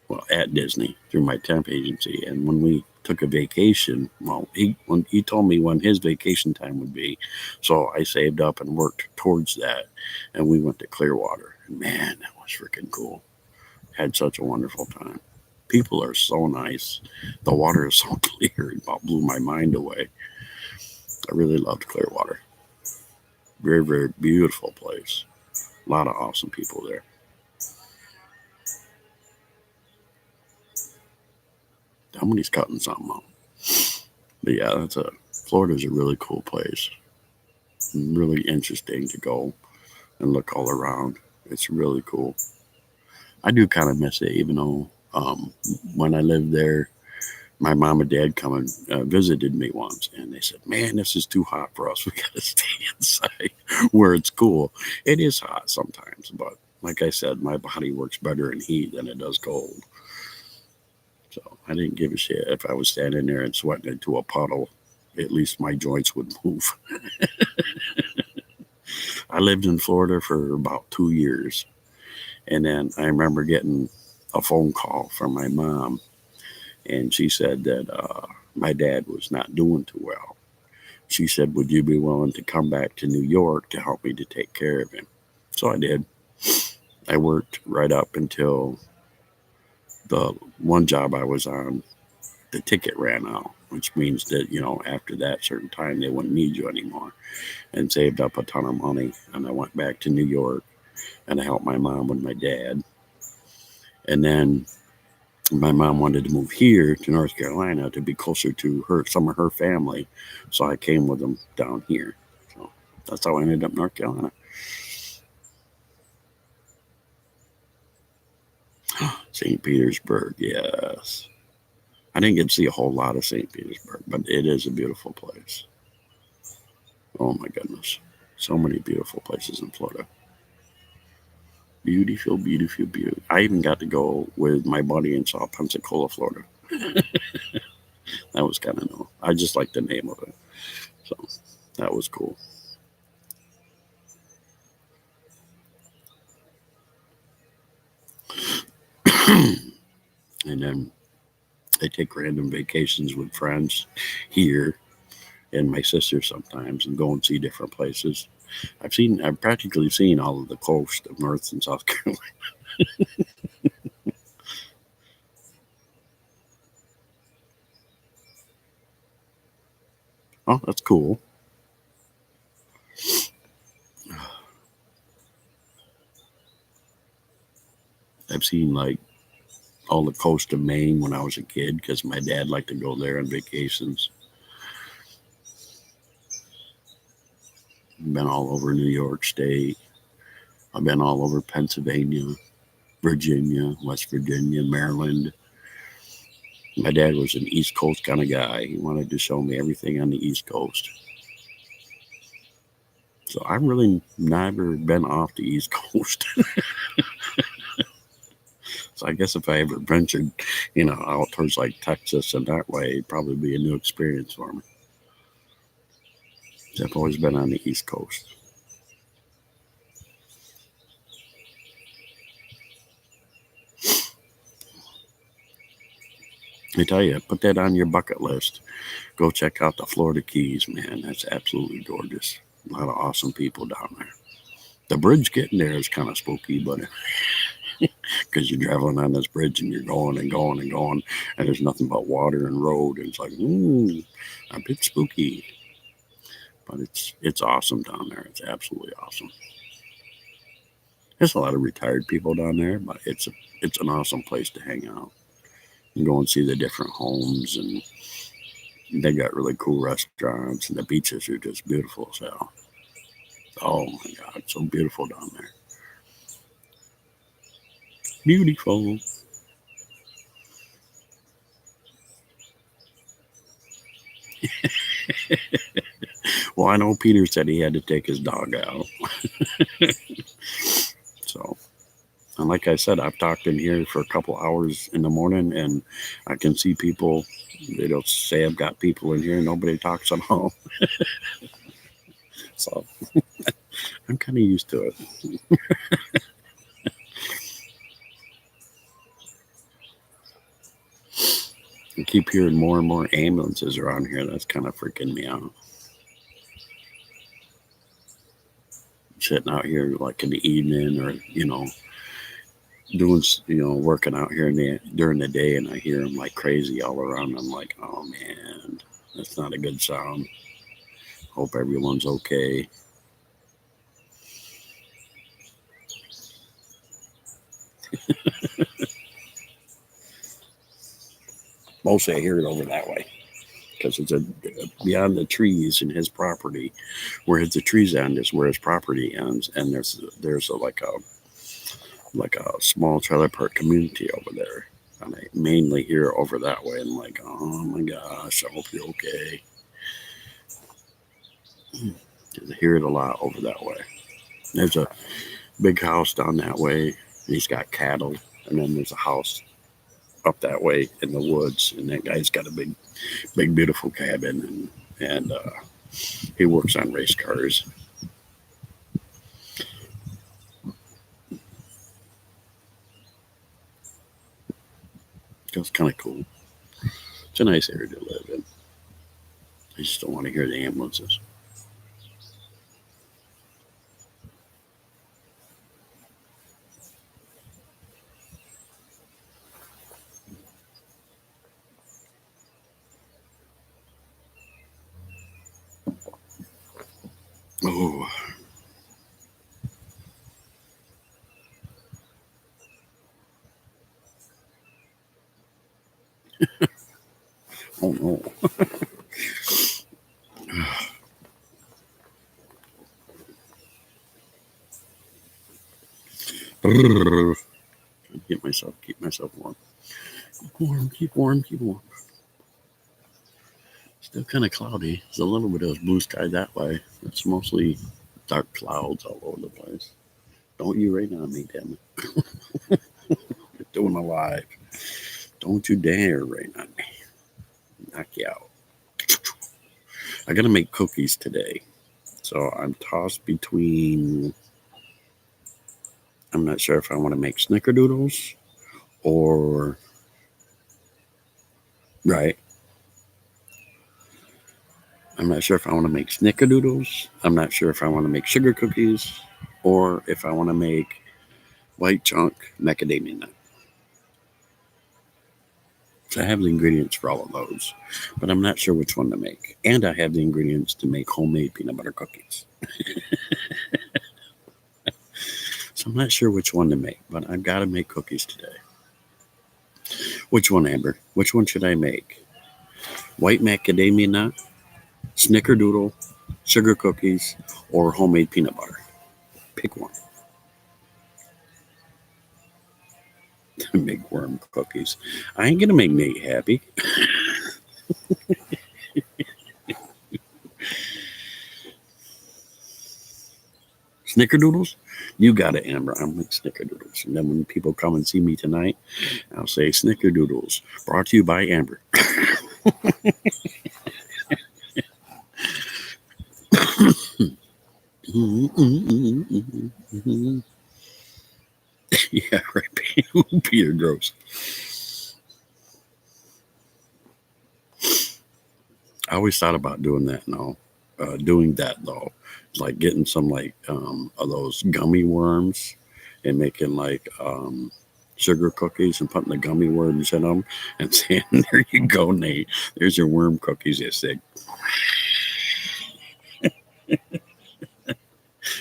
A: well, at Disney through my temp agency. And when we took a vacation, well, he told me when his vacation time would be, so I saved up and worked towards that, and we went to Clearwater. And man, that was freaking cool. Had such a wonderful time. People are so nice. The water is so clear. It about blew my mind away. I really loved Clearwater. Very, very beautiful place. A lot of awesome people there. Somebody's cutting something up. But yeah, Florida's a really cool place. Really interesting to go and look all around. It's really cool. I do kind of miss it, even though when I lived there, my mom and dad come and visited me once, and they said, "Man, this is too hot for us. We got to stay inside where it's cool." It is hot sometimes, but like I said, my body works better in heat than it does cold. So I didn't give a shit if I was standing there and sweating into a puddle. At least my joints would move. I lived in Florida for about 2 years. And then I remember getting a phone call from my mom, and she said that my dad was not doing too well. She said, "Would you be willing to come back to New York to help me to take care of him?" So I did. I worked right up until the one job I was on, the ticket ran out, which means that, after that certain time, they wouldn't need you anymore, and saved up a ton of money. And I went back to New York and I helped my mom with my dad. And then my mom wanted to move here to North Carolina to be closer to some of her family. So I came with them down here. So that's how I ended up in North Carolina. St. Petersburg, yes. I didn't get to see a whole lot of St. Petersburg, but it is a beautiful place. Oh my goodness. So many beautiful places in Florida. Beautiful, beautiful, beautiful. I even got to go with my buddy and saw Pensacola, Florida. That was kind of cool. I just like the name of it. So that was cool. And then I take random vacations with friends here and my sister sometimes and go and see different places. I've practically seen all of the coast of North and South Carolina. Oh, that's cool. I've seen like all the coast of Maine when I was a kid because my dad liked to go there on vacations. Been all over New York State. I've been all over Pennsylvania, Virginia, West Virginia, Maryland. My dad was an East Coast kind of guy. He wanted to show me everything on the East Coast. So I've really never been off the East Coast. So I guess if I ever ventured, out towards like Texas and that way, it'd probably be a new experience for me. I've always been on the East Coast. I tell you, put that on your bucket list. Go check out the Florida Keys, man. That's absolutely gorgeous. A lot of awesome people down there. The bridge getting there is kind of spooky, but because you're traveling on this bridge and you're going and going and going, and there's nothing but water and road, and it's like, a bit spooky. But it's awesome down there. It's absolutely awesome. There's a lot of retired people down there, but it's an awesome place to hang out and go and see the different homes, and they got really cool restaurants, and the beaches are just beautiful as hell. Oh my God, it's so beautiful down there. Beautiful. Well, I know Peter said he had to take his dog out. So, and like I said, I've talked in here for a couple hours in the morning, and I can see people. They don't say I've got people in here. Nobody talks at all. So I'm kind of used to it. I keep hearing more and more ambulances around here. That's kind of freaking me out. Sitting out here like in the evening, or doing working out here during the day, and I hear them like crazy all around. I'm like, oh man, that's not a good sound. Hope everyone's okay. Mostly I hear it over that way because it's beyond the trees in his property. Where the trees end is where his property ends, and there's like a small trailer park community over there. And I mainly hear over that way. And I'm like, oh my gosh, I hope you're okay. I hear it a lot over that way. There's a big house down that way. And he's got cattle. And then there's a house up that way in the woods. And that guy's got a big, beautiful cabin. And he works on race cars. It's kind of cool. It's a nice area to live in. I just don't want to hear the ambulances. Oh. Oh no. Keep myself warm. Keep warm. Still kind of cloudy. There's a little bit of blue sky that way. It's mostly dark clouds all over the place. Don't you rain on me, damn it. You're doing a live. Don't you dare rain on me. Knock you out. I gotta make cookies today. So I'm tossed between, I'm not sure if I want to make snickerdoodles or, right. I'm not sure if I want to make snickerdoodles. I'm not sure if I want to make sugar cookies or if I want to make white chunk macadamia nut. So I have the ingredients for all of those, but I'm not sure which one to make. And I have the ingredients to make homemade peanut butter cookies. So I'm not sure which one to make, but I've got to make cookies today. Which one, Amber? Which one should I make? White macadamia nut, snickerdoodle, sugar cookies, or homemade peanut butter? Pick one. Make worm cookies. I ain't gonna make Nate happy. Snickerdoodles? You got it, Amber. I'll make snickerdoodles. And then when people come and see me tonight, I'll say snickerdoodles brought to you by Amber. Yeah, right. Peter Gross. I always thought about doing that though, like getting some of those gummy worms and making sugar cookies and putting the gummy worms in them and saying, "There you go, Nate. There's your worm cookies." You said,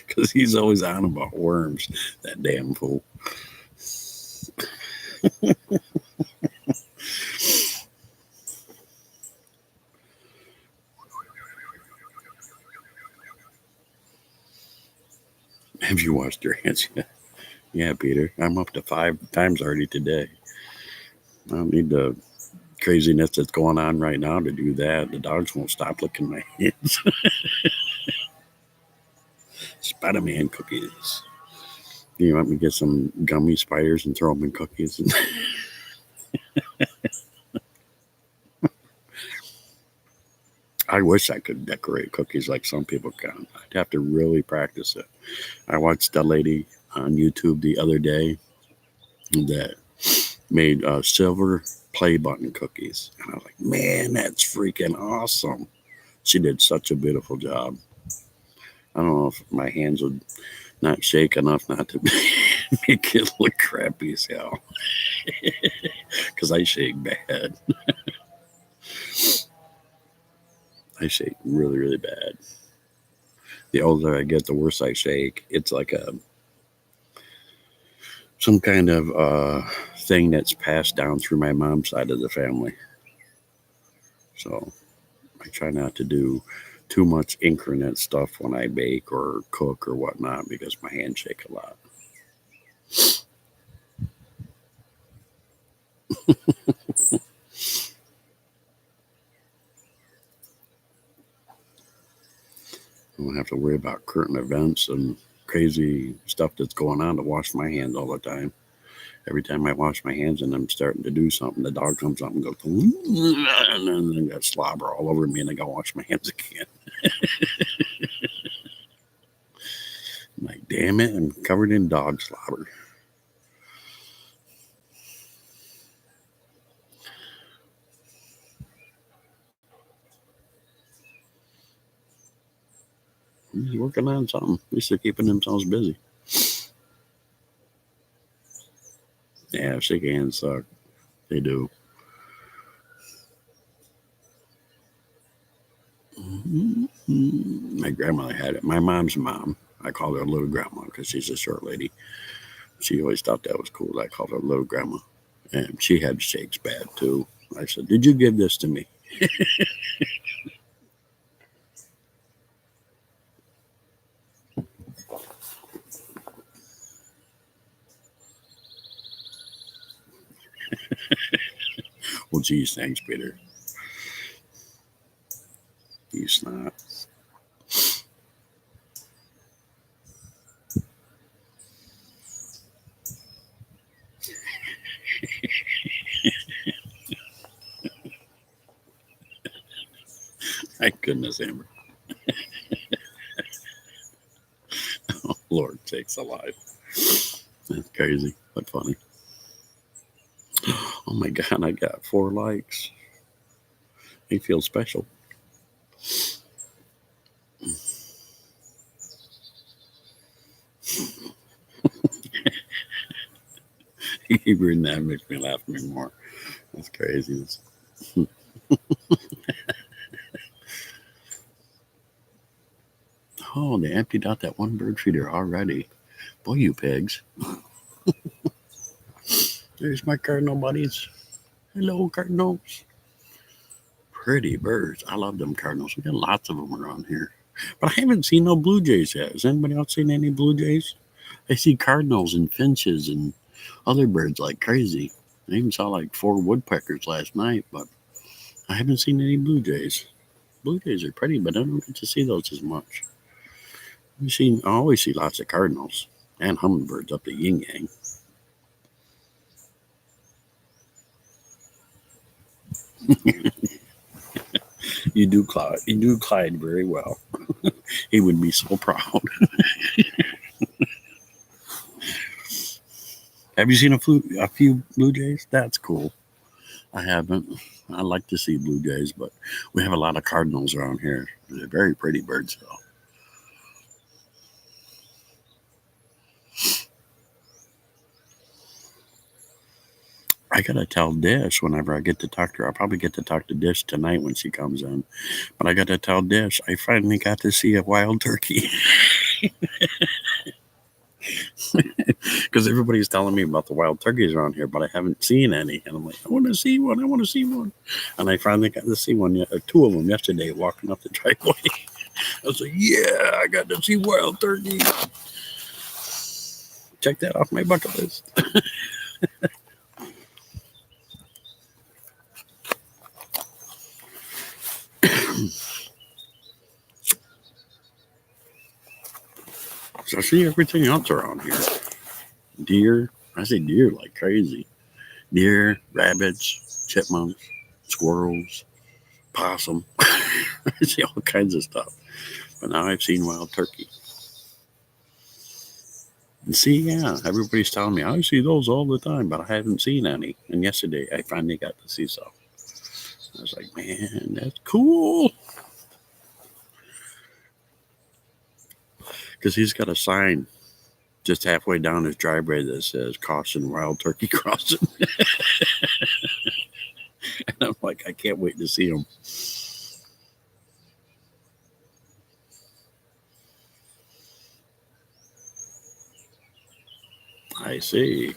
A: because he's always on about worms. That damn fool. Have you washed your hands yet? Yeah, Peter. I'm up to 5 times already today. I don't need the craziness that's going on right now to do that. The dogs won't stop licking my hands. Spider-Man cookies. You want me to get some gummy spiders and throw them in cookies? I wish I could decorate cookies like some people can. I'd have to really practice it. I watched a lady on YouTube the other day that made silver play button cookies. And I was like, man, that's freaking awesome. She did such a beautiful job. I don't know if my hands would not shake enough not to make it look crappy as hell. Because I shake bad. I shake really, really bad. The older I get, the worse I shake. It's like some kind of thing that's passed down through my mom's side of the family. So I try not to do too much increment stuff when I bake or cook or whatnot because my hands shake a lot. I don't have to worry about current events and crazy stuff that's going on to wash my hands all the time. Every time I wash my hands and I'm starting to do something, the dog comes up and goes, and then got slobber all over me, and I go wash my hands again. I'm like, damn it, I'm covered in dog slobber. He's working on something. At least they're keeping themselves busy. Yeah, shake hands suck. They do. My grandmother had it. My mom's mom. I called her little grandma because she's a short lady. She always thought that was cool. I called her little grandma. And she had shakes bad too. I said, did you give this to me? Well, geez, thanks, Peter. You snot. Thank goodness, Amber. Oh, Lord sakes alive. That's crazy, but funny. Oh my God, I got 4 likes. I feel special. Keep reading that makes me laugh even more. That's crazy. Oh, they emptied out that one bird feeder already. Boy, you pigs. There's my cardinal buddies. Hello, cardinals. Pretty birds. I love them cardinals. We got lots of them around here. But I haven't seen no blue jays yet. Has anybody else seen any blue jays? I see cardinals and finches and other birds like crazy. I even saw like 4 woodpeckers last night, but I haven't seen any blue jays. Blue jays are pretty, but I don't get to see those as much. I always see lots of cardinals and hummingbirds up the yin yang. You do Clyde very well. He would be so proud. Have you seen a few blue jays? That's cool. I haven't. I like to see blue jays, but we have a lot of cardinals around here. They're very pretty birds, though. I gotta tell Dish whenever I get to talk to her. I'll probably get to talk to Dish tonight when she comes in. But I gotta tell Dish I finally got to see a wild turkey. Because everybody's telling me about the wild turkeys around here, but I haven't seen any. And I'm like, I want to see one. I want to see one. And I finally got to see one, 2 of them yesterday walking up the driveway. I was like, yeah, I got to see wild turkey. Check that off my bucket list. So I see everything else around here. Deer. I see deer like crazy. Deer, rabbits, chipmunks, squirrels, possum. I see all kinds of stuff. But now I've seen wild turkey. See, yeah, everybody's telling me I see those all the time, but I haven't seen any. And yesterday, I finally got to see some. I was like, man, that's cool. Because he's got a sign just halfway down his driveway that says "Caution: Wild Turkey Crossing." And I'm like, I can't wait to see him. I see.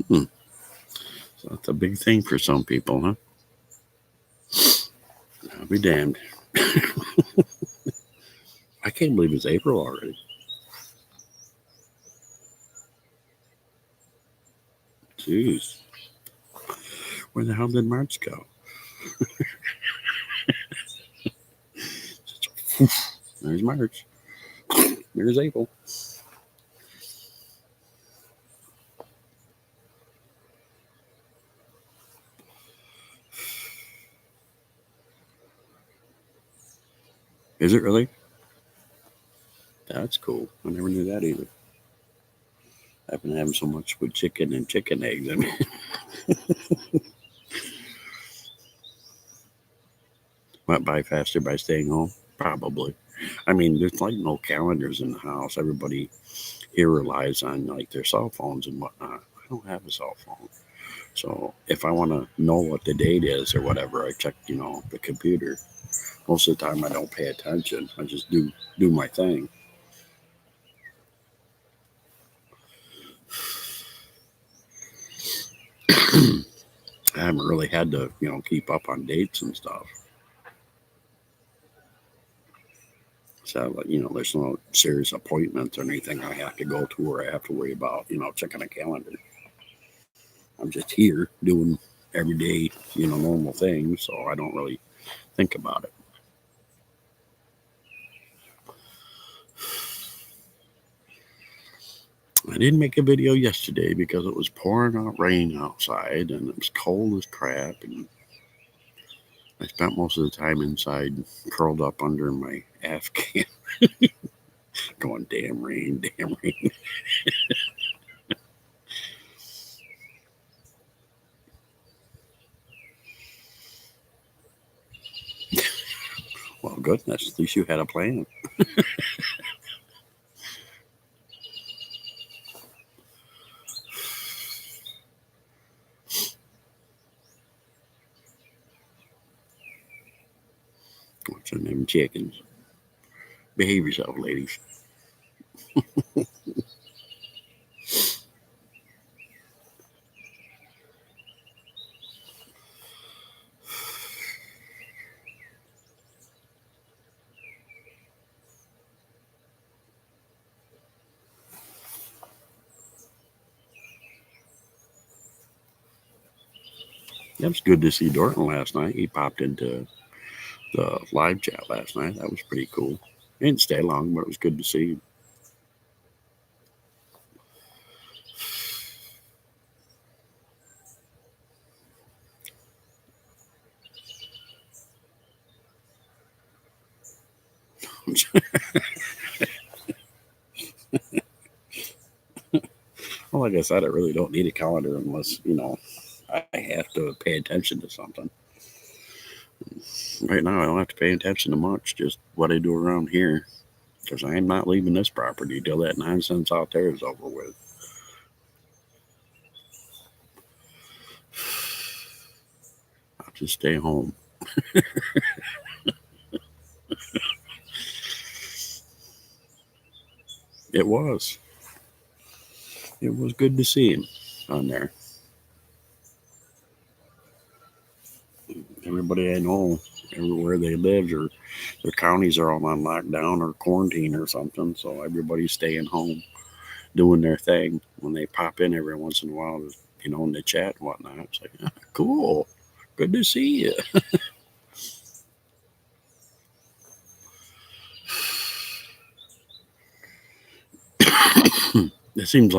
A: Hmm. So that's a big thing for some people, huh? I'll be damned. I can't believe it's April already. Jeez. Where the hell did March go? There's March. There's April. Is it really? That's cool. I never knew that either. I've been having so much with chicken and chicken eggs. I mean, went by faster by staying home. Probably. I mean, there's like no calendars in the house. Everybody here relies on like their cell phones and whatnot. I don't have a cell phone. So if I want to know what the date is or whatever, I check, the computer. Most of the time, I don't pay attention. I just do my thing. I haven't really had to, keep up on dates and stuff. So, like, there's no serious appointments or anything I have to go to or I have to worry about, checking a calendar. I'm just here doing everyday, normal things. So I don't really think about it. I didn't make a video yesterday because it was pouring out rain outside and it was cold as crap. And I spent most of the time inside, curled up under my Afghan, going, damn rain, damn rain. Well, goodness, at least you had a plan. What's in them chickens? Behave yourself, ladies. It was good to see Dorton last night. He popped into the live chat last night. That was pretty cool. He didn't stay long, but it was good to see him. Well, like I said, I really don't need a calendar unless, I have to pay attention to something. Right now, I don't have to pay attention to much, just what I do around here. Because I am not leaving this property till that nonsense out there is over with. I'll just stay home. It was. It was good to see him on there. Everybody I know, everywhere they live, or their counties are all on lockdown or quarantine or something. So everybody's staying home, doing their thing. When they pop in every once in a while, in the chat and whatnot, it's like, cool. Good to see you. It seems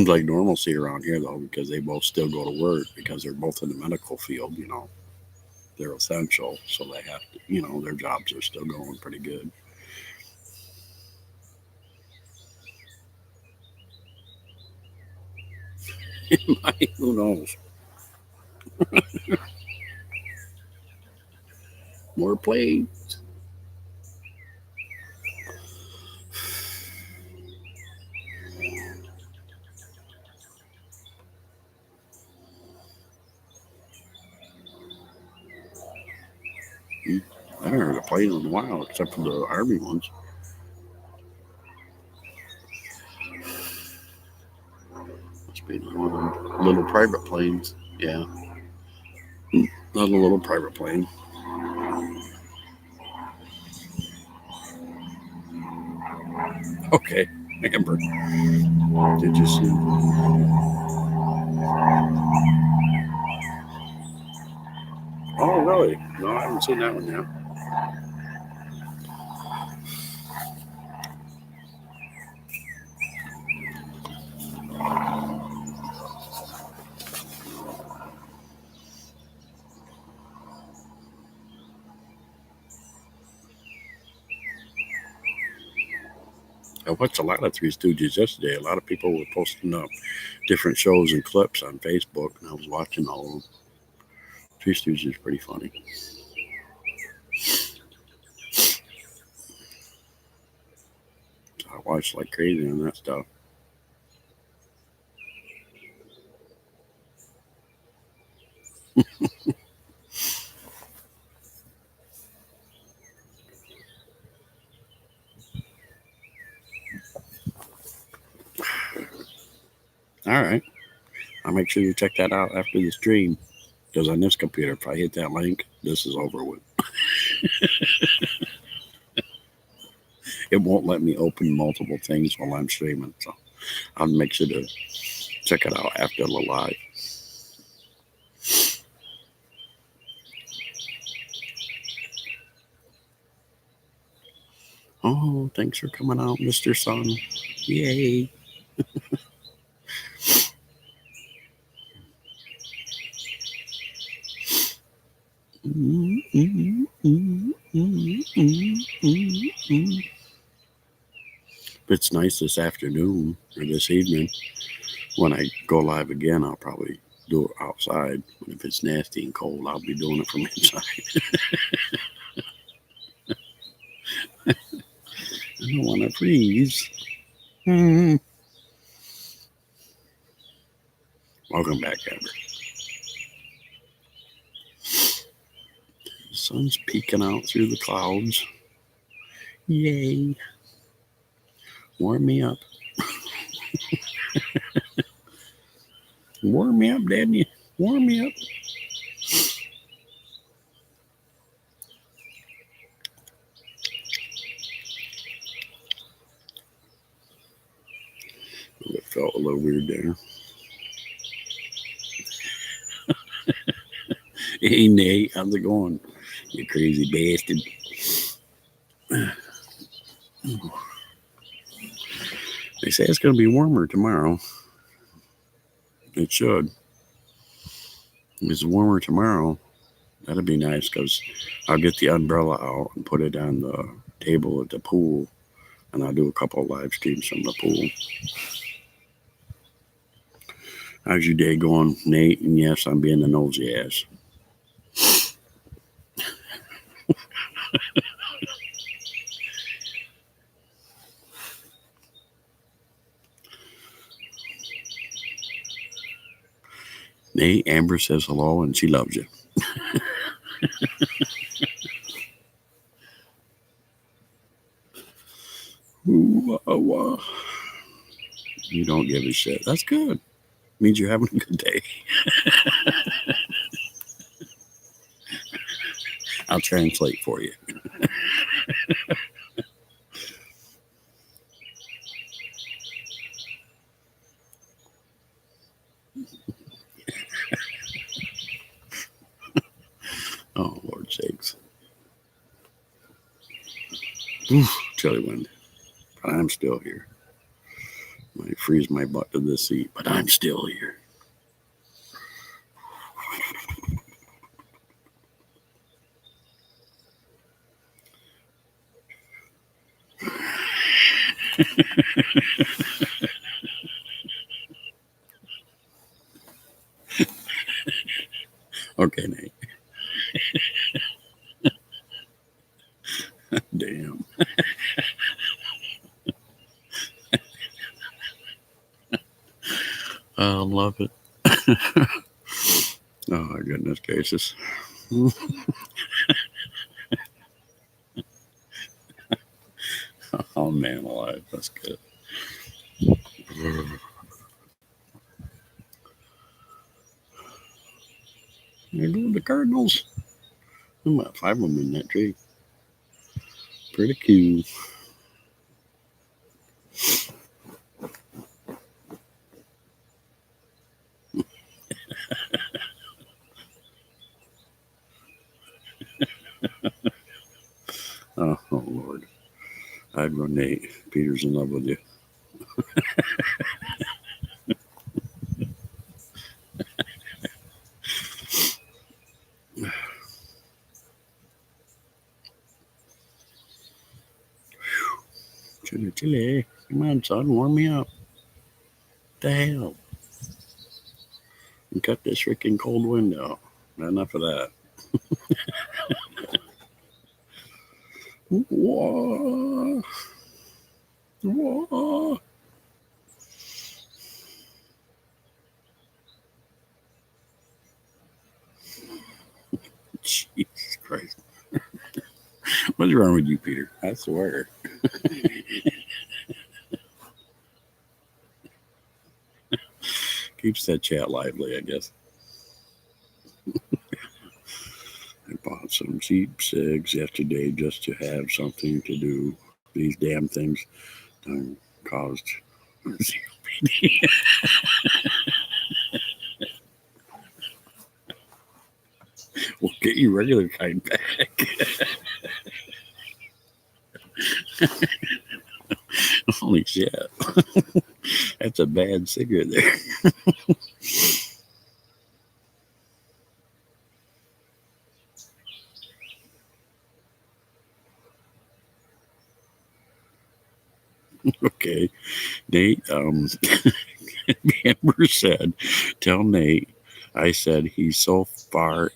A: like normalcy around here though, because they both still go to work because they're both in the medical field. They're essential, so they have to. Their jobs are still going pretty good. Who knows? More plagues. I haven't heard a plane in a while, except for the Army ones. Must be one of them little private planes. Yeah, not a little private plane. Okay, Amber, did you see? Oh, really? No, I haven't seen that one yet. I watched a lot of Three Stooges yesterday. A lot of people were posting up different shows and clips on Facebook, and I was watching all of them. Three Stooges is pretty funny. I watched like crazy on that stuff. All right. I'll make sure you check that out after the stream. Because on this computer, if I hit that link, this is over with. It won't let me open multiple things while I'm streaming. So I'll make sure to check it out after the live. Oh, thanks for coming out, Mr. Sun. Yay. It's nice this afternoon or this evening. When I go live again, I'll probably do it outside. But if it's nasty and cold, I'll be doing it from inside. I don't want to freeze. Welcome back, Amber. The sun's peeking out through the clouds. Yay. Warm me up. Warm me up, damn you. Warm me up. It felt a little weird there. Hey, Nate, how's it going? You crazy bastard. They say it's going to be warmer tomorrow. It should. If it's warmer tomorrow, that'd be nice because I'll get the umbrella out and put it on the table at the pool, and I'll do a couple of live streams from the pool. How's your day going, Nate? And yes, I'm being a nosy ass. Nate, Amber says hello and she loves you. Ooh, you don't give a shit. That's good. Means you're having a good day. I'll translate for you. Oh, Lord sakes. Oof, chilly wind. But I'm still here. Might freeze my butt to the seat, but I'm still here. Okay, Nate. Damn. I love it. Oh, my goodness gracious. Oh, man alive. That's good. There go the Cardinals. There's about 5 of them in that tree. Pretty cool. Oh, Lord. I'd go, Nate. Peter's in love with you. Chili. Come on, son. Warm me up. What the hell? And cut this freaking cold window. Enough of that. Whoa. Whoa. Jesus Christ. What's wrong with you, Peter? I swear. Keeps that chat lively, I guess. I bought some sheep's eggs yesterday just to have something to do. These damn things caused COPD. We'll get you regular kind back. Holy shit. That's a bad cigarette there. Okay. Nate, Amber said, tell Nate, I said he's so far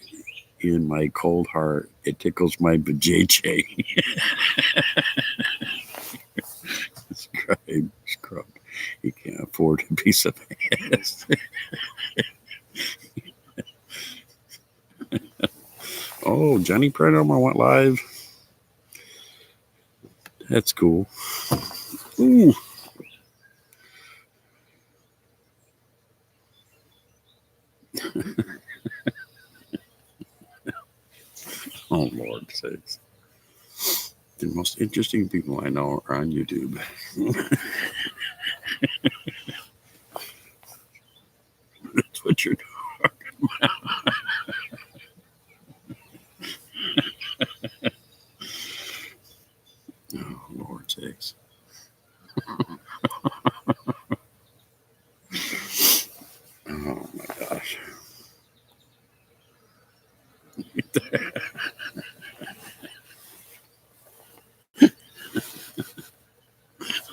A: in my cold heart, it tickles my vajayjay. Scrub. He can't afford a piece of ass. Oh, Johnny Prenum, I went live. That's cool. Ooh. Oh, Lord sakes. The most interesting people I know are on YouTube. That's what you're talking about. Oh, Lord sakes. Oh, my gosh.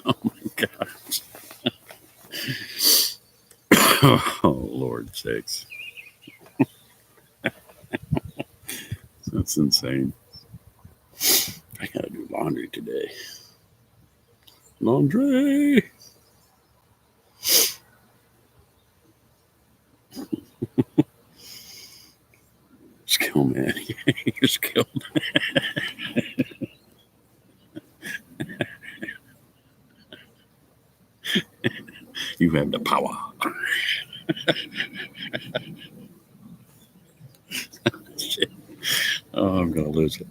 A: Oh, my gosh. Oh, Lord sakes. That's insane. I gotta do laundry today. Laundry. Skill man. You're skilled. You have the power. Shit. Oh, I'm gonna lose it.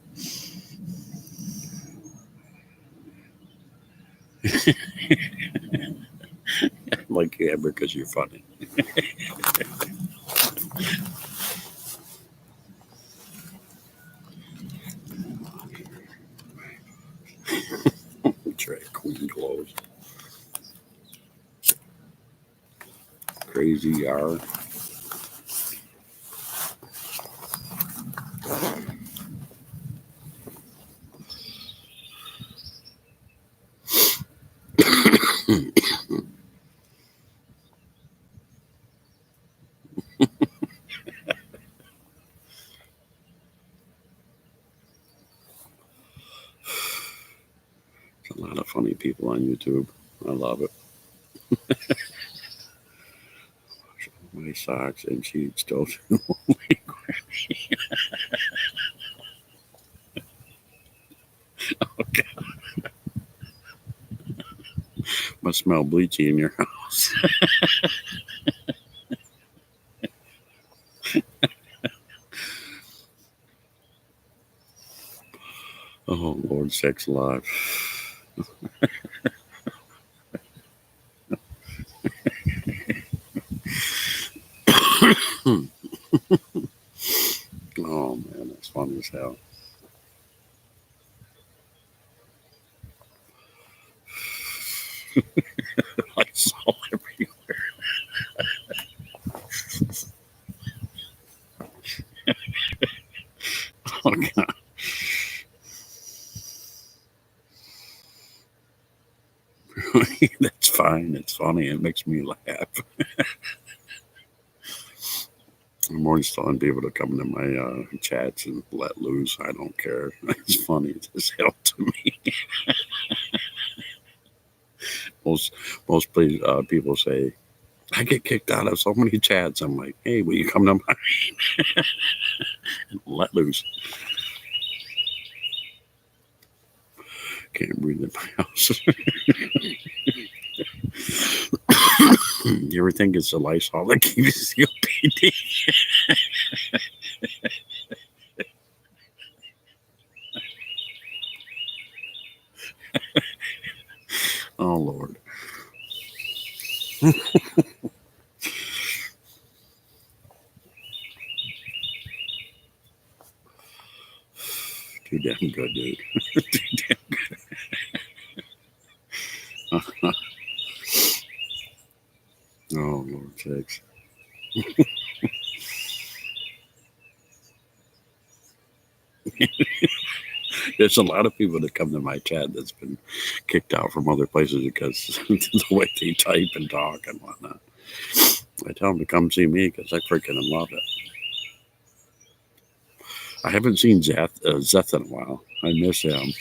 A: Like you, Amber, because you're funny. Try clean clothes. crazy you are. There's a lot of funny people on YouTube. I love it. My socks, and she still must smell bleachy in your house. Oh, Lord, sex alive. Oh, man, that's funny as hell. I saw everywhere. Oh, God. That's fine. It's funny. It makes me laugh. I'm always telling people to come to my chats and let loose. I don't care. It's funny as hell to me. Most people say, I get kicked out of so many chats. I'm like, hey, will you come to mine and let loose? Can't breathe in my house. You ever think it's the Lysol that keeps you COPD? Oh, Lord. Too damn good, dude. Too damn good. Oh, Lord sakes. There's a lot of people that come to my chat that's been kicked out from other places because the way they type and talk and whatnot. I tell them to come see me because I freaking love it. I haven't seen Zeth in a while. I miss him.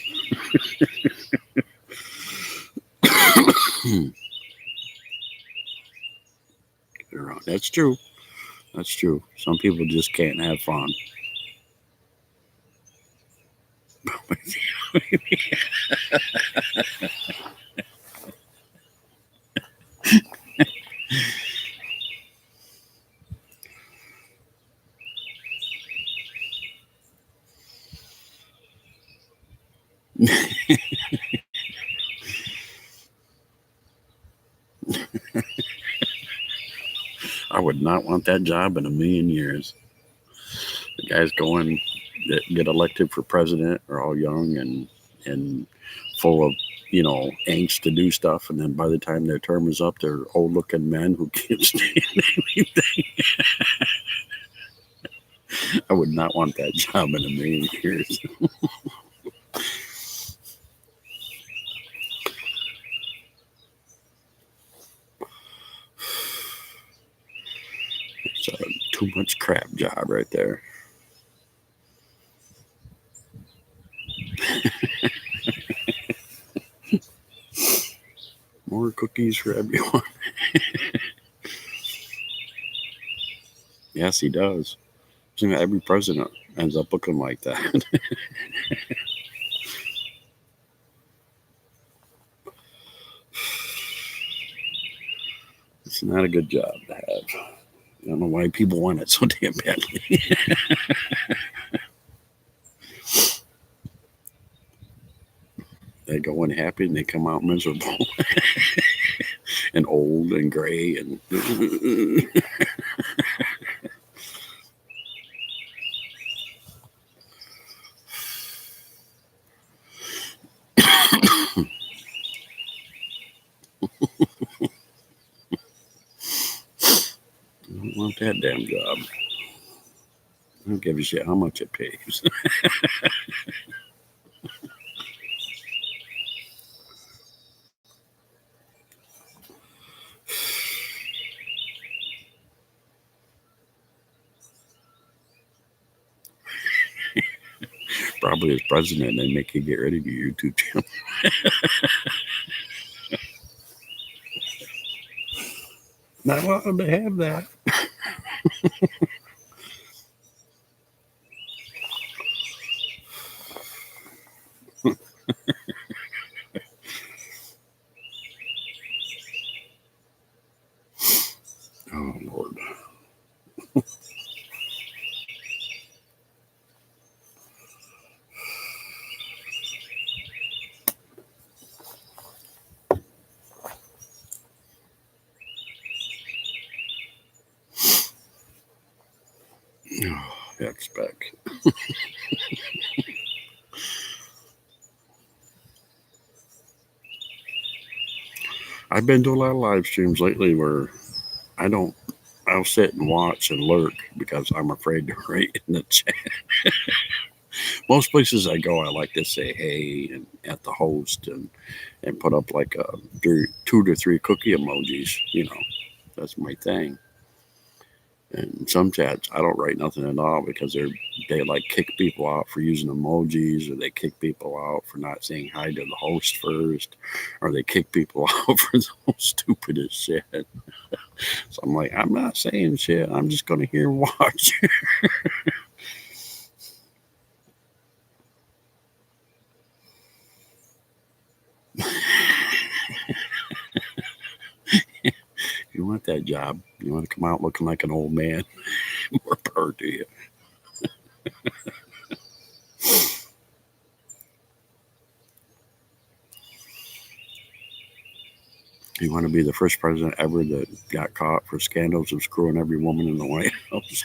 A: That's true. That's true. Some people just can't have fun. I would not want that job in a million years. The guys going that get elected for president are all young and full of angst to do stuff, and then by the time their term is up, they're old looking men who can't stand anything. I would not want that job in a million years. It's a too much crap job right there. More cookies for everyone. Yes, he does. Every president ends up looking like that. It's not a good job to have. I don't know why people want it so damn badly. They go in happy and they come out miserable and old and gray and damn job. I don't give a shit how much it pays. Probably as president, they make you get rid of your YouTube channel. Not allowed to have that. Oh, Lord. Oh, expect. I've been doing a lot of live streams lately where I'll sit and watch and lurk because I'm afraid to write in the chat. Most places I go, I like to say hey and at the host and put up like 2 to 3 cookie emojis. That's my thing. And some chats, I don't write nothing at all because they like kick people out for using emojis, or they kick people out for not saying hi to the host first, or they kick people out for the most stupidest shit. So I'm like, I'm not saying shit. I'm just going to hear and watch. You want that job? You want to come out looking like an old man? More power to you. You want to be the first president ever that got caught for scandals of screwing every woman in the White House?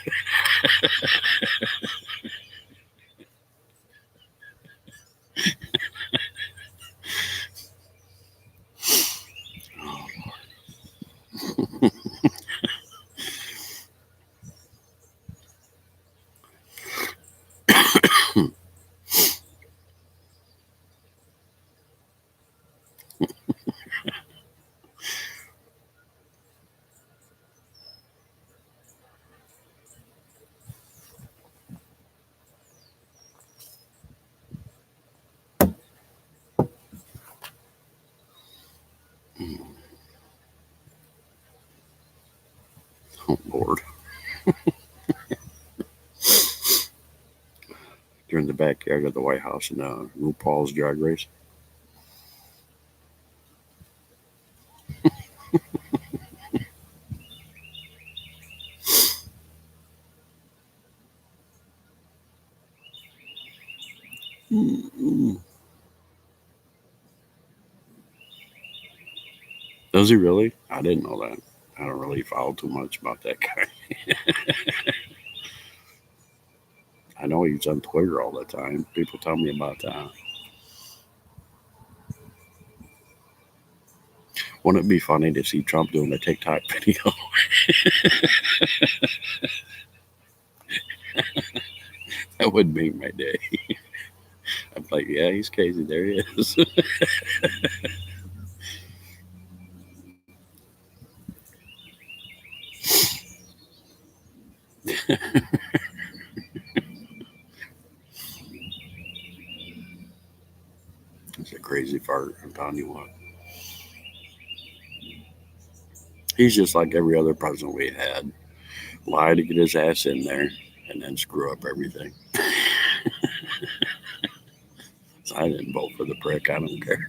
A: Oh, Lord. You're in the backyard of the White House in RuPaul's Drag Race. Mm-mm. Does he really? I didn't know that. I don't really follow too much about that guy. I know he's on Twitter all the time. People tell me about that. Wouldn't it be funny to see Trump doing a TikTok video? That would make my day. I'm like, yeah, he's crazy. There he is. It's a crazy fart. I'm telling you what. He's just like every other president we had. Lie to get his ass in there and then screw up everything. So I didn't vote for the prick. I don't care.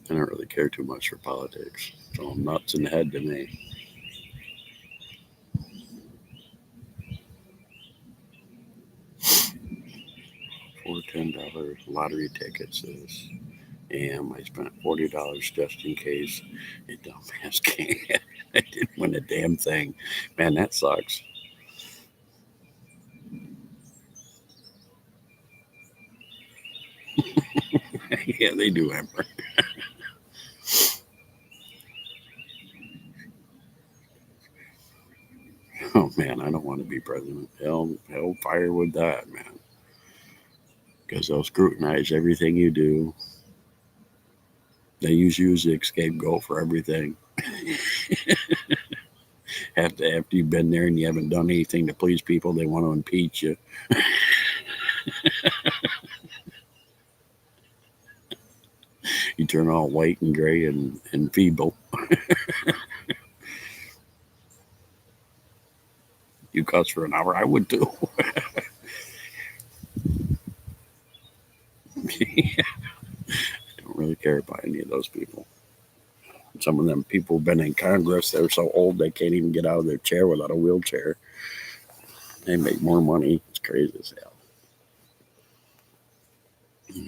A: I don't really care too much for politics. It's all nuts in the head to me. For $10 lottery tickets is. And I spent $40 just in case a dumbass can't. I didn't win a damn thing. Man, that sucks. Yeah, they do, Amber. Oh man, I don't want to be president. Hell fire with that, man. Because they'll scrutinize everything you do. They use you as the scapegoat for everything. After you've been there and you haven't done anything to please people, they want to impeach you. You turn all white and gray and feeble. You cuss for an hour, I would too. I don't really care about any of those people. Some of them people have been in Congress, they're so old they can't even get out of their chair without a wheelchair. They make more money. It's crazy as hell.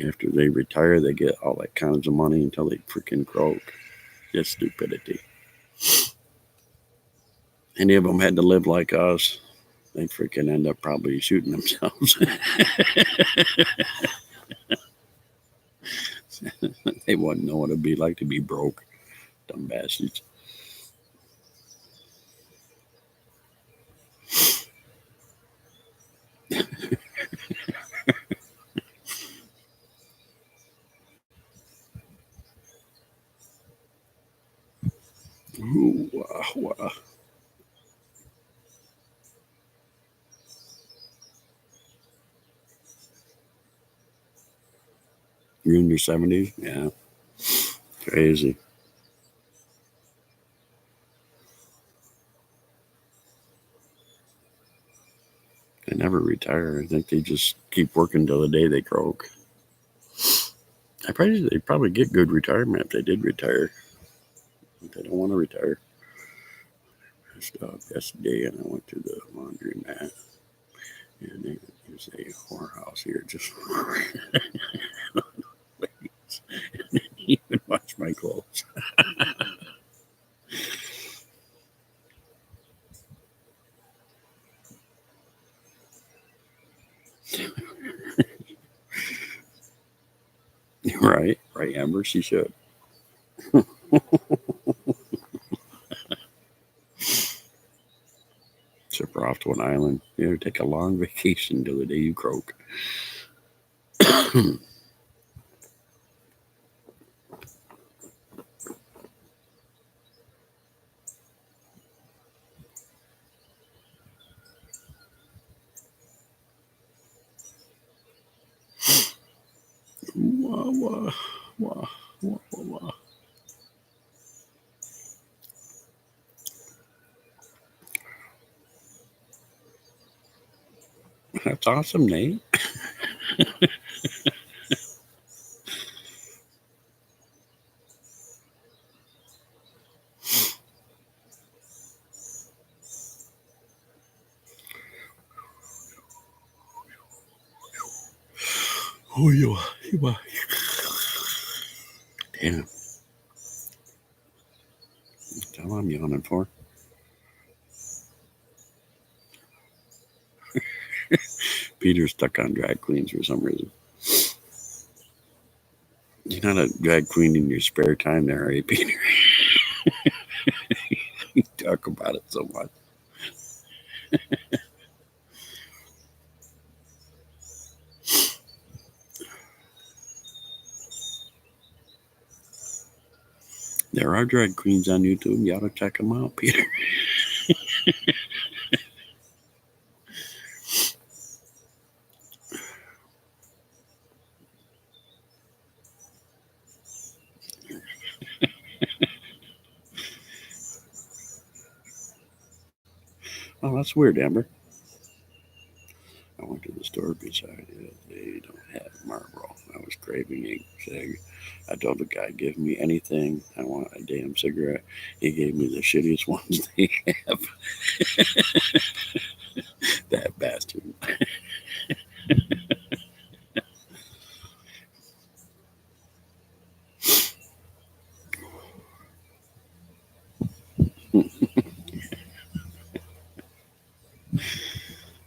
A: After they retire, they get all that kinds of money until they freaking croak. Just stupidity. Any of them had to live like us, they freaking end up probably shooting themselves. They wouldn't know what it'd be like to be broke. Dumb bastards. Ooh, wow. You're in your 70s? Yeah. Crazy. They never retire. I think they just keep working till the day they croak. They probably get good retirement if they did retire. But they don't want to retire. I stopped yesterday and I went to the laundromat. And there's a whorehouse here just even wash my clothes. Right, Amber. She should. Ship her off to an island. Take a long vacation till the day you croak. Wah, wah, wah, wah, wah. That's awesome, Nate. Oh, you are. Damn. That's all I'm yawning for. Peter's stuck on drag queens for some reason. You're not a drag queen in your spare time there, are you, Peter? You talk about it so much. There are drag queens on YouTube. You ought to check them out, Peter. Oh, that's weird, Amber. I went to the store beside it. They don't have Marlboro. I was craving a cig. I told the guy, give me anything. I want a damn cigarette. He gave me the shittiest ones they have. That bastard.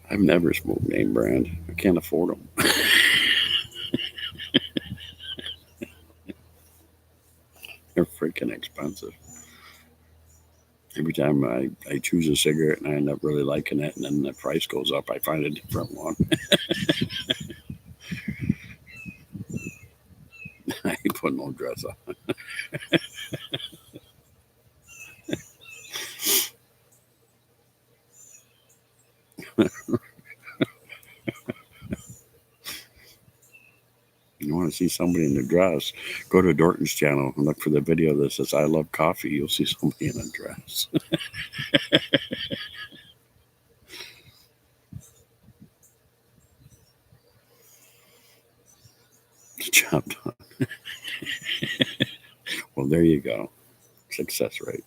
A: I've never smoked name brand. I can't afford them. They're freaking expensive. Every time I choose a cigarette and I end up really liking it, and then the price goes up, I find a different one. I ain't put no dress on. You want to see somebody in a dress, go to Dorton's channel and look for the video that says I love coffee. You'll see somebody in a dress. Job done. Well, there you go. Success rate.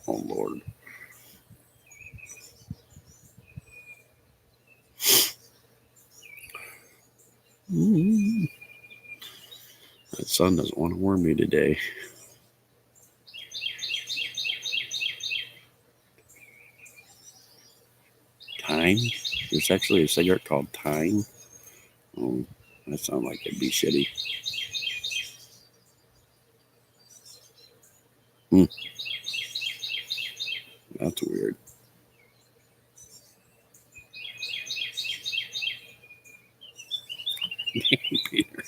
A: Oh, Lord. Mm. That sun doesn't want to warm me today. Time? There's actually a cigarette called Time. Oh, that sounds like it'd be shitty. That's weird. Peter.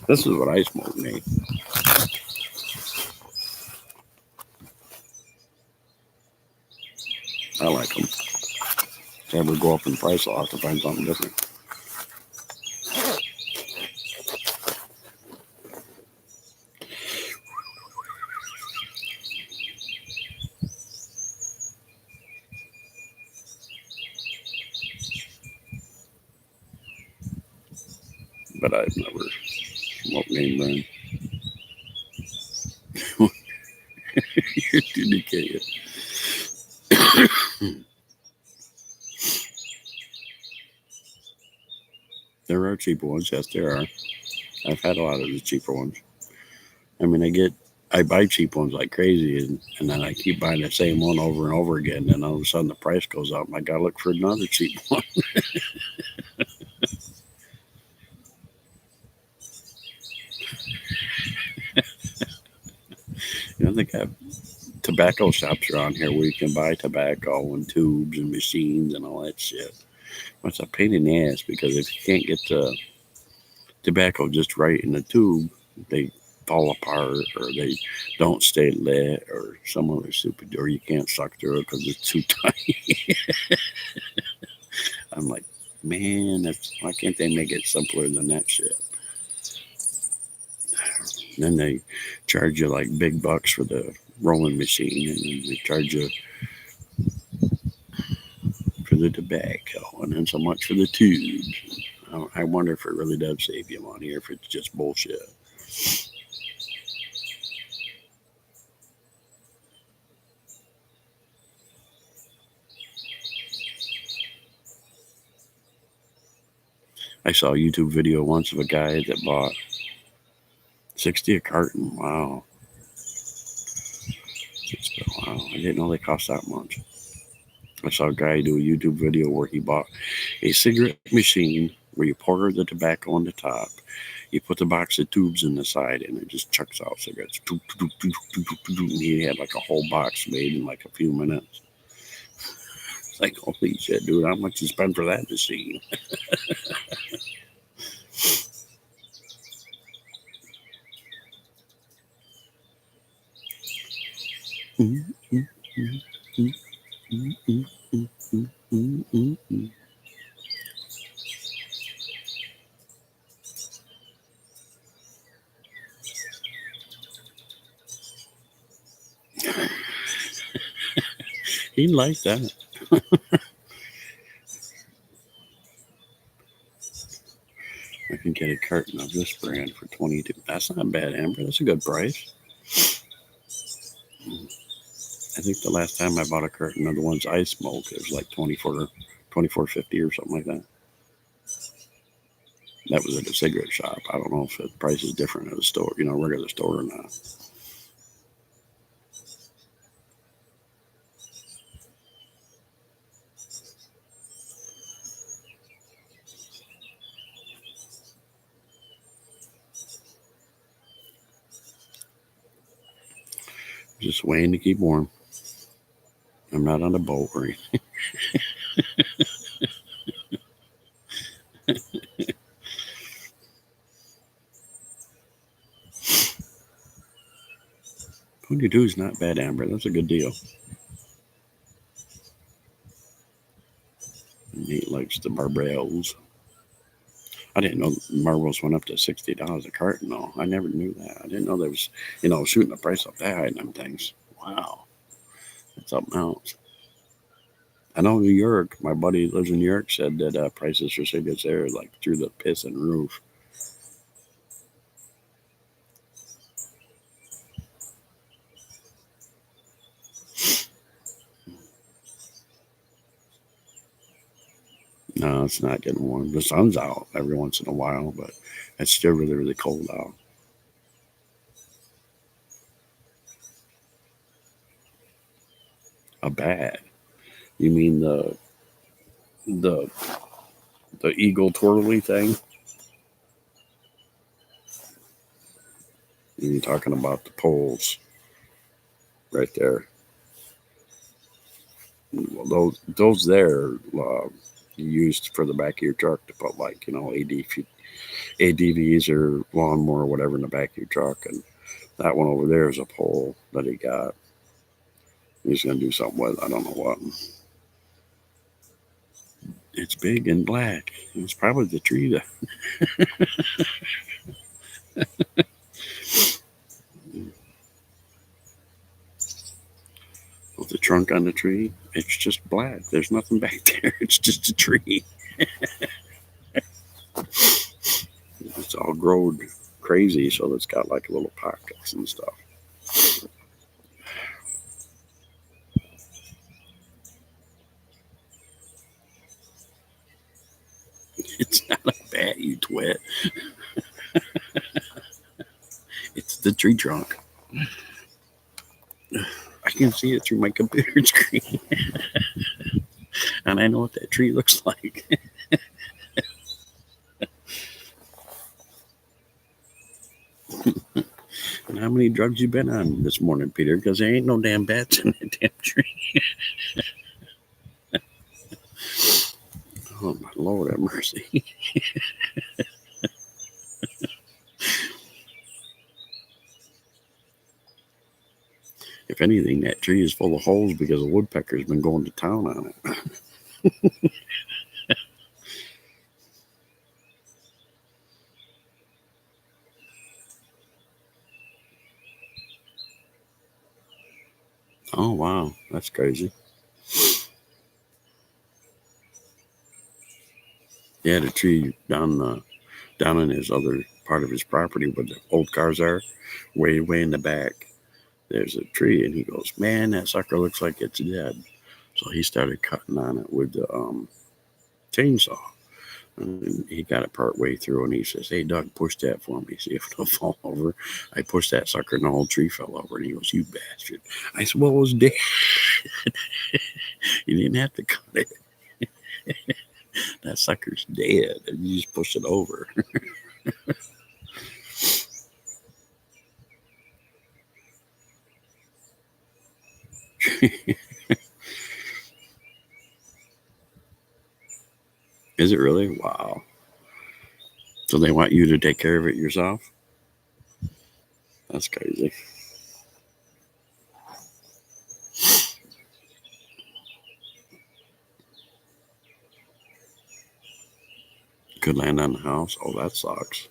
A: This is what I smoke, Nate. I like them. If they ever go up in price, I'll have to find something different. But I've never smoked name brand. You're too decayed. There are cheaper ones. Yes, there are. I've had a lot of the cheaper ones. I mean, I buy cheap ones like crazy, and then I keep buying the same one over and over again. And all of a sudden, the price goes up. And I gotta look for another cheap one. I think I have tobacco shops around here where you can buy tobacco and tubes and machines and all that shit. But it's a pain in the ass because if you can't get the tobacco just right in the tube, they fall apart or they don't stay lit or some other stupid, or you can't suck through it because it's too tiny. I'm like, man, why can't they make it simpler than that shit? And then they charge you like big bucks for the rolling machine, and then they charge you for the tobacco, and then so much for the tubes. I wonder if it really does save you money or if it's just bullshit. I saw a YouTube video once of a guy that bought 60 a carton. Wow. Wow. I didn't know they cost that much. I saw a guy do a YouTube video where he bought a cigarette machine where you pour the tobacco on the top, you put the box of tubes in the side, and it just chucks out cigarettes. And he had like a whole box made in like a few minutes. It's like, holy shit, dude, how much you spend for that machine? He liked that. I can get a carton of this brand for $22. That's not bad, Amber. That's a good price. I think the last time I bought a carton of the ones I smoke, it was like $24.50 or something like that. That was at a cigarette shop. I don't know if the price is different at a store, regular store or not. Just waiting to keep warm. I'm not on a boat or anything. $22 is not bad, Amber. That's a good deal. Nate likes the Barbares. I didn't know marbles went up to $60 a carton, though. I never knew that. I didn't know there was, shooting the price up that high in them things. Wow. That's something else. I know New York, my buddy who lives in New York, said that prices for cigarettes there are like through the piss and roof. No, it's not getting warm. The sun's out every once in a while, but it's still really, really cold out. A bad. You mean the the eagle twirly thing? You're talking about the poles right there. Well, those there used for the back of your truck to put like ADVs or lawnmower or whatever in the back of your truck, and that one over there is a pole that he got. He's gonna do something with. I don't know what. It's big and black. It's probably the tree that. With the trunk on the tree, it's just black. There's nothing back there. It's just a tree. It's all grown crazy, so it's got like little pockets and stuff. It's not a bat, you twit. It's the tree trunk. I can see it through my computer screen. And I know what that tree looks like. And how many drugs you been on this morning, Peter? Because there ain't no damn bats in that damn tree. Oh, my Lord have mercy. If anything, that tree is full of holes because a woodpecker's been going to town on it. Oh, wow. That's crazy. Yeah, the tree down in his other part of his property where the old cars are, way, way in the back, there's a tree. And he goes, man, that sucker looks like it's dead. So he started cutting on it with the chainsaw. And he got it part way through and he says, hey, Doug, push that for me. See if it'll fall over. I pushed that sucker and the whole tree fell over. And he goes, you bastard. I said, well, it was dead. You didn't have to cut it. That sucker's dead. And you just push it over. Is it really? Wow. So they want you to take care of it yourself? That's crazy. Could land on the house. Oh, that sucks.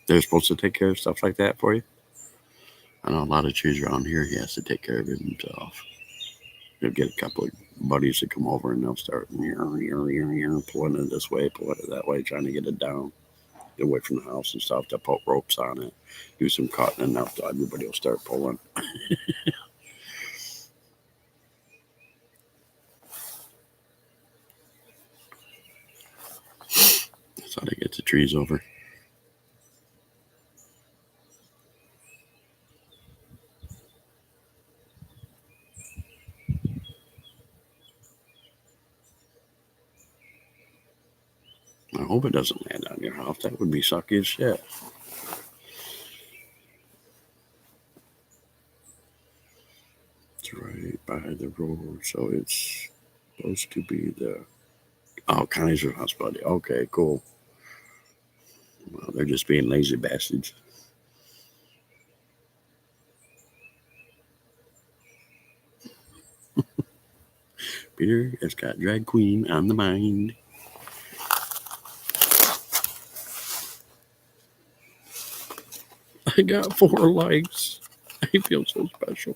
A: They're supposed to take care of stuff like that for you? I know a lot of trees around here he has to take care of it himself. He'll get a couple of buddies to come over and they'll start pulling it this way, pulling it that way, trying to get it down, get away from the house and stuff. To put ropes on it, do some cutting, and everybody will start pulling. That's how they get the trees over. I hope it doesn't land on your house. That would be sucky as shit. It's right by the road, so it's supposed to be the Kaiser House, buddy. Okay, cool. Well, they're just being lazy bastards. Peter has got drag queen on the mind. I got 4 likes. I feel so special.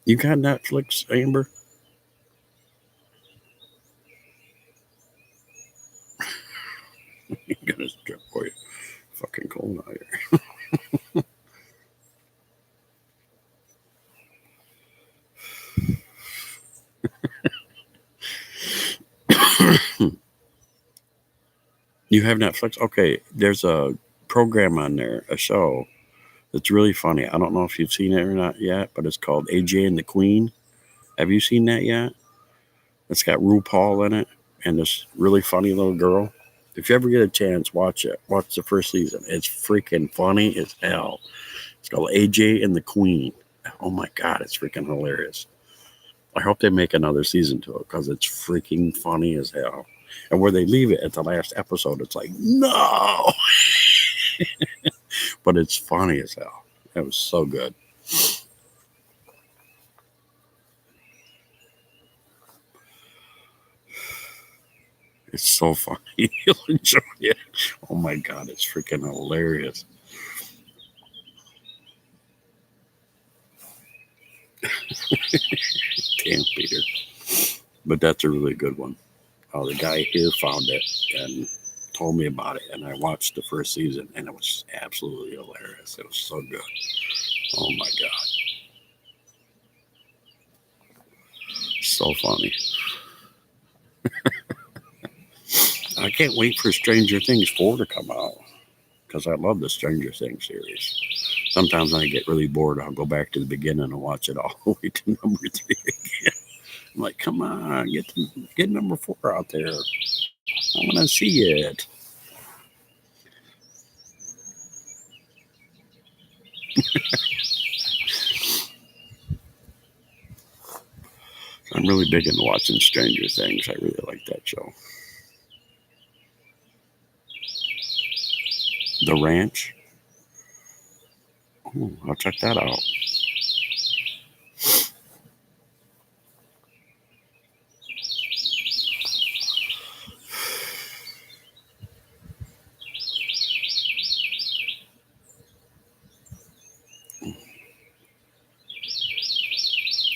A: You got Netflix, Amber? I'm gonna strip for you. Fucking cold out here. You have Netflix? Okay, there's a program on there, a show that's really funny. I don't know if you've seen it or not yet, but it's called AJ and the Queen. Have you seen that yet? It's got RuPaul in it and this really funny little girl. If you ever get a chance, watch it. Watch the first season. It's freaking funny as hell. It's called AJ and the Queen. Oh my God, it's freaking hilarious. I hope they make another season to it because it's freaking funny as hell. And where they leave it at the last episode, it's like, no! But it's funny as hell. It was so good. It's so funny. You'll enjoy it. Oh my God, it's freaking hilarious. Damn, Peter. But that's a really good one. The guy here found it and told me about it, and I watched the first season, and it was absolutely hilarious. It was so good. Oh my God. So funny. I can't wait for Stranger Things 4 to come out because I love the Stranger Things series. Sometimes when I get really bored, I'll go back to the beginning and watch it all the way to number 3 again. I'm like, come on, get number 4 out there. I want to see it. I'm really big into watching Stranger Things. I really like that show. The Ranch. Ooh, I'll check that out.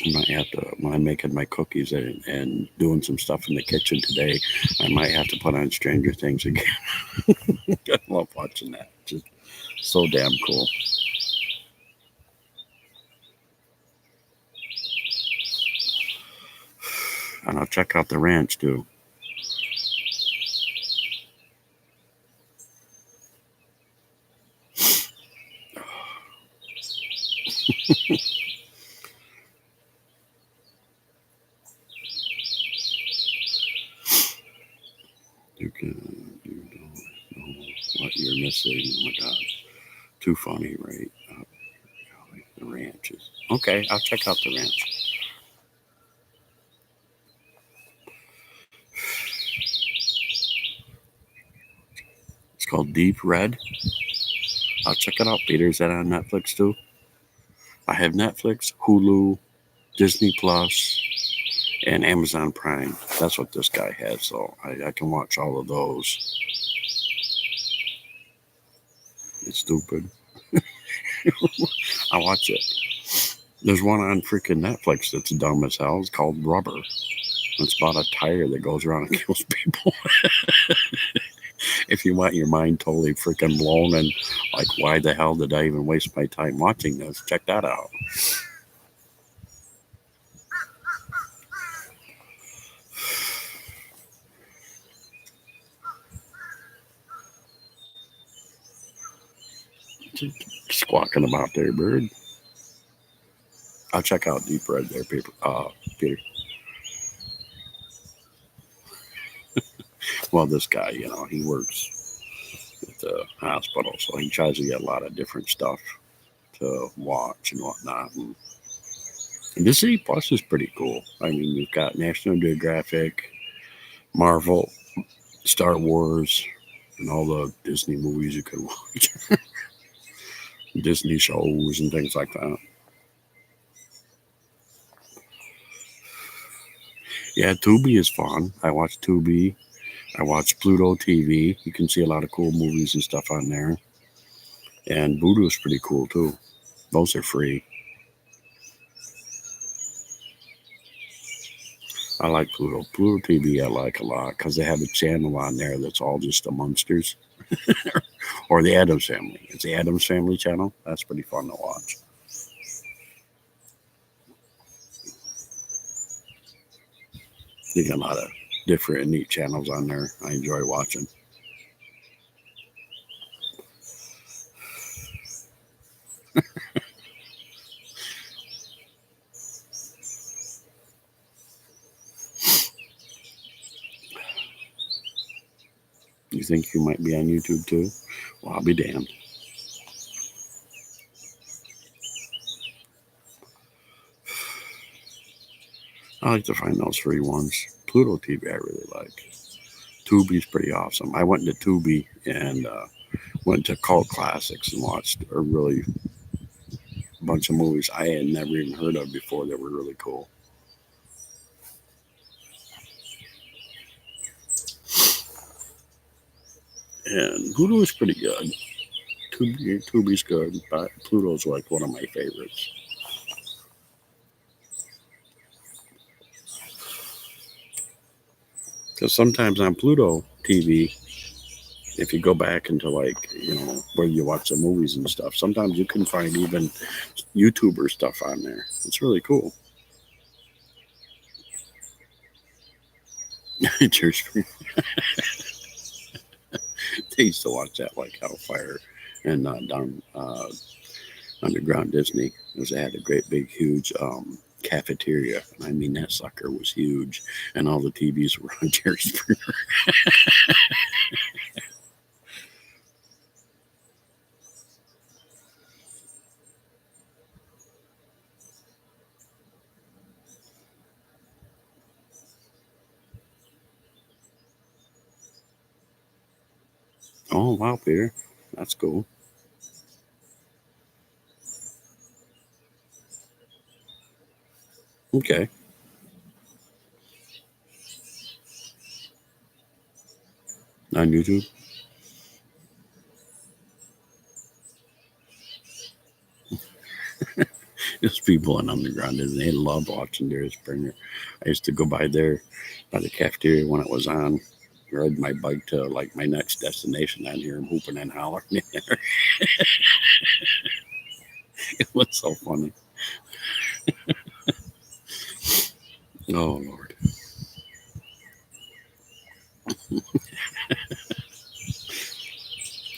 A: I might have to, when I'm making my cookies and doing some stuff in the kitchen today, I might have to put on Stranger Things again. I love watching that. Just so damn cool. And I'll check out The Ranch too. You don't know what you're missing. Oh my God. Too funny, right? The Ranch is. Okay, I'll check out The Ranch. It's called Deep Red. I'll check it out, Peter. Is that on Netflix too? I have Netflix, Hulu, Disney Plus, and Amazon Prime. That's what this guy has, so I can watch all of those. It's stupid. I watch it. There's one on freaking Netflix that's dumb as hell. It's called Rubber. It's about a tire that goes around and kills people. If you want your mind totally freaking blown and like, why the hell did I even waste my time watching this? Check that out. Squawking about there, bird. I'll check out Deep Red there, Peter. Well, this guy, he works at the hospital, so he tries to get a lot of different stuff to watch and whatnot. And Disney Plus is pretty cool. I mean, you've got National Geographic, Marvel, Star Wars, and all the Disney movies you can watch, Disney shows and things like that. Yeah, Tubi is fun. I watch Tubi. I watch Pluto TV. You can see a lot of cool movies and stuff on there. And Voodoo is pretty cool too. Those are free. I like Pluto. Pluto TV I like a lot because they have a channel on there that's all just the Munsters or the Addams Family. It's the Addams Family channel. That's pretty fun to watch. You got a lot of different and neat channels on there. I enjoy watching. You think you might be on YouTube too? Well, I'll be damned. I like to find those free ones. Pluto TV I really like. Tubi's pretty awesome. I went to Tubi and went to Cult Classics and watched a really bunch of movies I had never even heard of before that were really cool. And Pluto is pretty good. Tubi's good, but Pluto's like one of my favorites. Because sometimes on Pluto TV, if you go back into where you watch the movies and stuff, sometimes you can find even YouTuber stuff on there. It's really cool. Church. They used to watch that like Hellfire and down Underground Disney, because they had a great big huge cafeteria. I mean, that sucker was huge, and all the TVs were on Jerry Springer. Oh wow, Peter, that's cool. Okay. On YouTube. There's people in Underground Disney. They love watching Jerry Springer. I used to go by there by the cafeteria when it was on. Ride my bike to like my next destination. I'd hear him hooping and hollering in there. It was so funny. Oh Lord.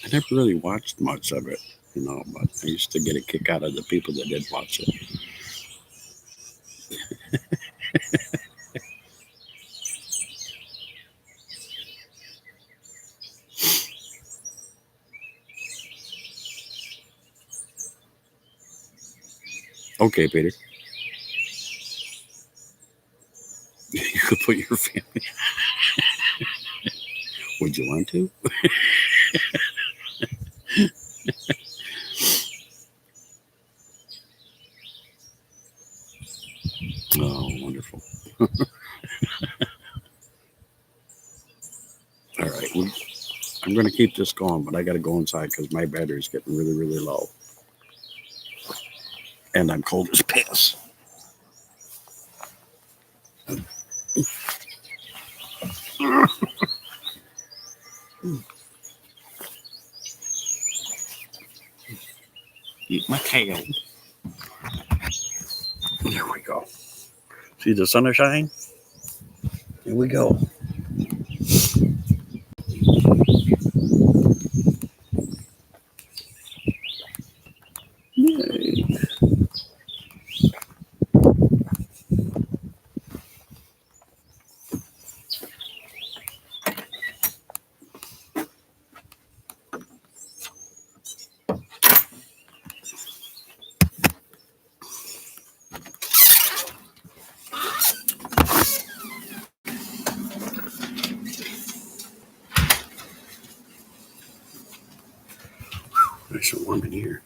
A: I never really watched much of it, but I used to get a kick out of the people that did watch it. Okay, Peter. You could put your family. Would you want to? Oh, wonderful. All right. I'm going to keep this going, but I got to go inside because my battery's getting really, really low. And I'm cold as piss. Eat my tail. There we go. See the sunshine? Here we go. Nice and warm in here.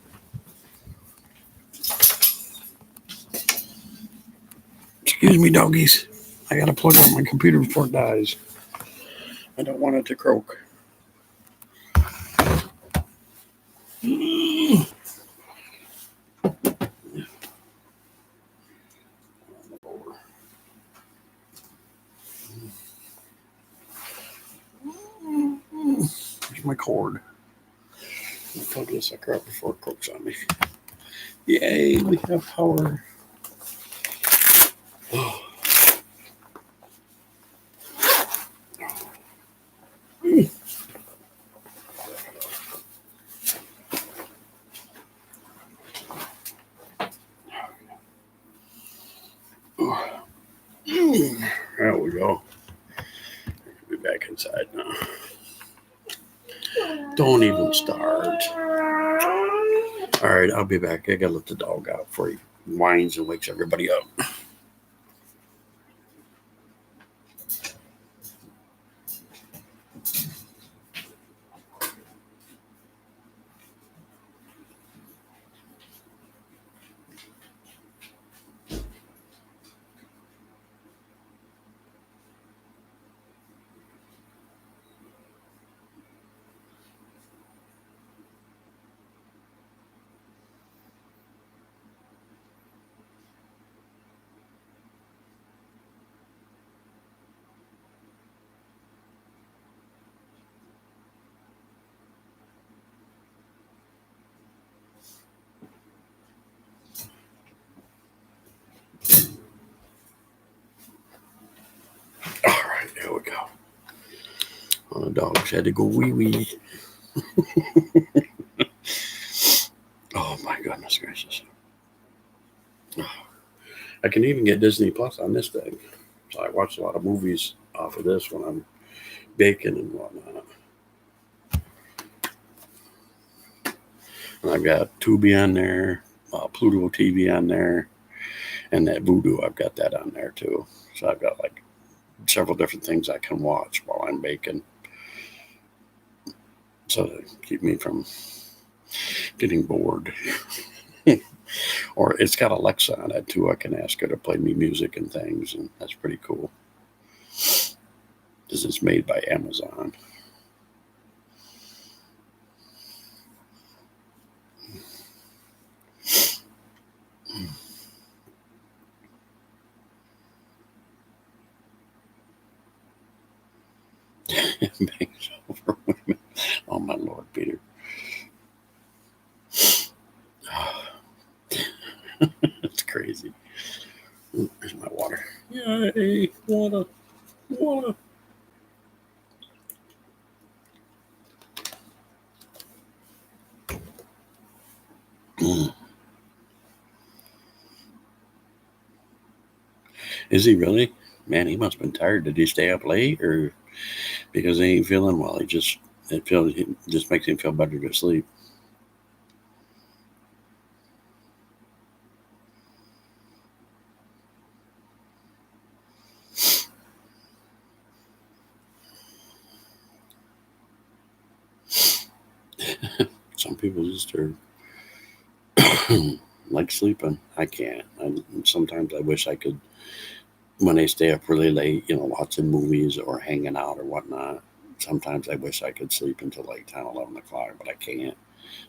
A: Excuse me, doggies. I gotta plug on my computer before it dies. I don't want it to croak. Here's my cord. I'll plug this sucker up before it croaks on me. Yay, we have power. Oh. There we go. Be back inside now. Don't even start. All right, I'll be back. I gotta let the dog out before he whines and wakes everybody up. All right, there we go. Oh, the dogs had to go wee wee. Oh my goodness gracious. I can even get Disney Plus on this thing. So I watch a lot of movies off of this when I'm baking and whatnot. And I've got Tubi on there, Pluto TV on there, and that Vudu, I've got that on there too. So I've got like several different things I can watch while I'm baking. So to keep me from getting bored. Or it's got Alexa on it too. I can ask her to play me music and things, and that's pretty cool. Because it's made by Amazon. Bangs over women. Oh my Lord, Peter. It's crazy. Ooh, there's my water. Yay, water. Is he really? Man, he must have been tired. Did he stay up late, or because he ain't feeling well? It just makes him feel better to sleep. Some people just are like sleeping. I can't. Sometimes I wish I could, when they stay up really late, watching movies or hanging out or whatnot. Sometimes I wish I could sleep until like 10, 11 o'clock, but I can't.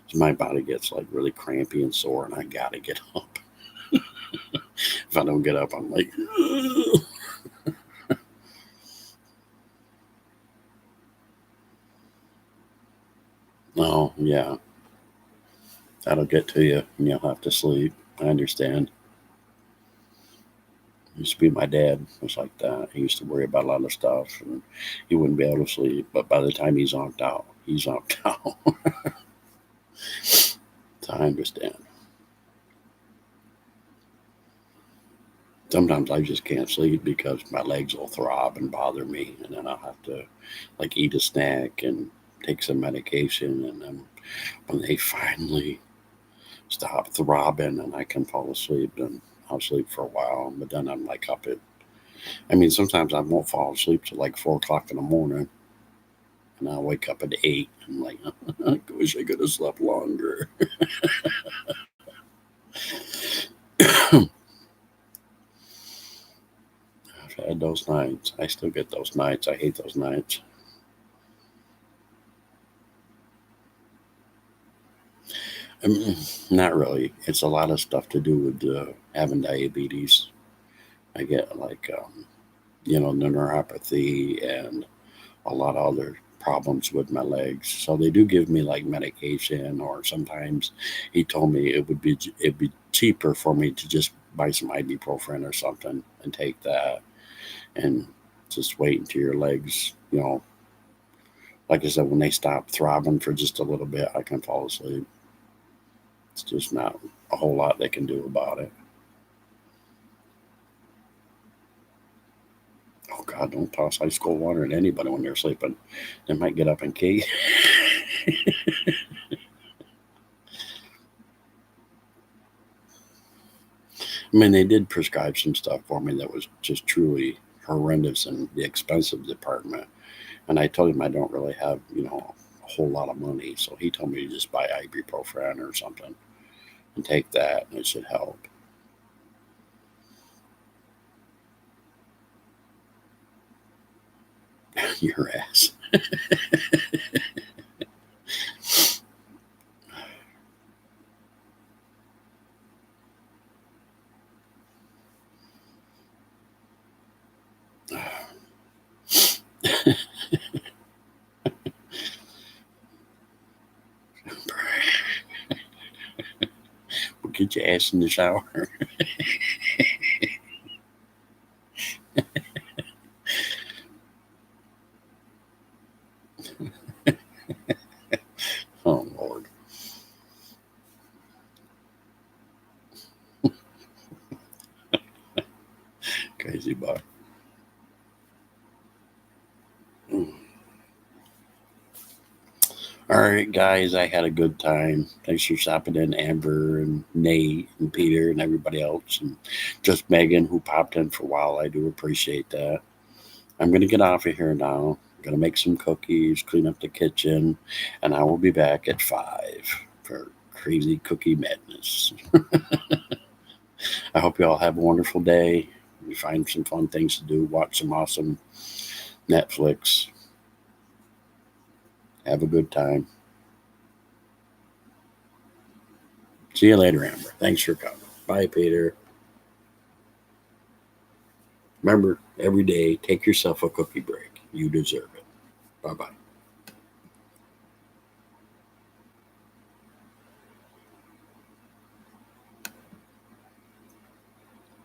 A: So my body gets like really crampy and sore, and I gotta get up. If I don't get up, I'm like, oh, yeah. That'll get to you, and you'll have to sleep. I understand. Used to be my dad was like that. He used to worry about a lot of stuff, and he wouldn't be able to sleep. But by the time he's zonked out, he's zonked out. So I understand. Sometimes I just can't sleep because my legs will throb and bother me, and then I'll have to like eat a snack and take some medication, and then when they finally stop throbbing and I can fall asleep, then I'll sleep for a while. But then I'm like up at, sometimes I won't fall asleep till like 4 o'clock in the morning. And I'll wake up at 8. I'm like, I wish I could have slept longer. I've had those nights. I still get those nights. I hate those nights. Not really. It's a lot of stuff to do with having diabetes. I get like, the neuropathy and a lot of other problems with my legs. So they do give me like medication, or sometimes he told me it'd be cheaper for me to just buy some ibuprofen or something and take that and just wait until your legs, like I said, when they stop throbbing for just a little bit, I can fall asleep. It's just not a whole lot they can do about it. Oh God, don't toss ice cold water at anybody when they're sleeping. They might get up and key. I mean, they did prescribe some stuff for me that was just truly horrendous in the expensive department. And I told him I don't really have, a whole lot of money. So he told me to just buy ibuprofen or something and take that, and it should help. Your ass. Well, get your ass in the shower. Oh, Lord. Crazy buck. Mm. All right, guys, I had a good time. Thanks for stopping in, Amber and Nate and Peter and everybody else, and just Megan who popped in for a while. I do appreciate that. I'm going to get off of here now. I'm going to make some cookies, clean up the kitchen, and I will be back at 5 for crazy cookie madness. I hope you all have a wonderful day. You find some fun things to do, watch some awesome Netflix. Have a good time. See you later, Amber. Thanks for coming. Bye, Peter. Remember, every day, take yourself a cookie break. You deserve it. Bye bye.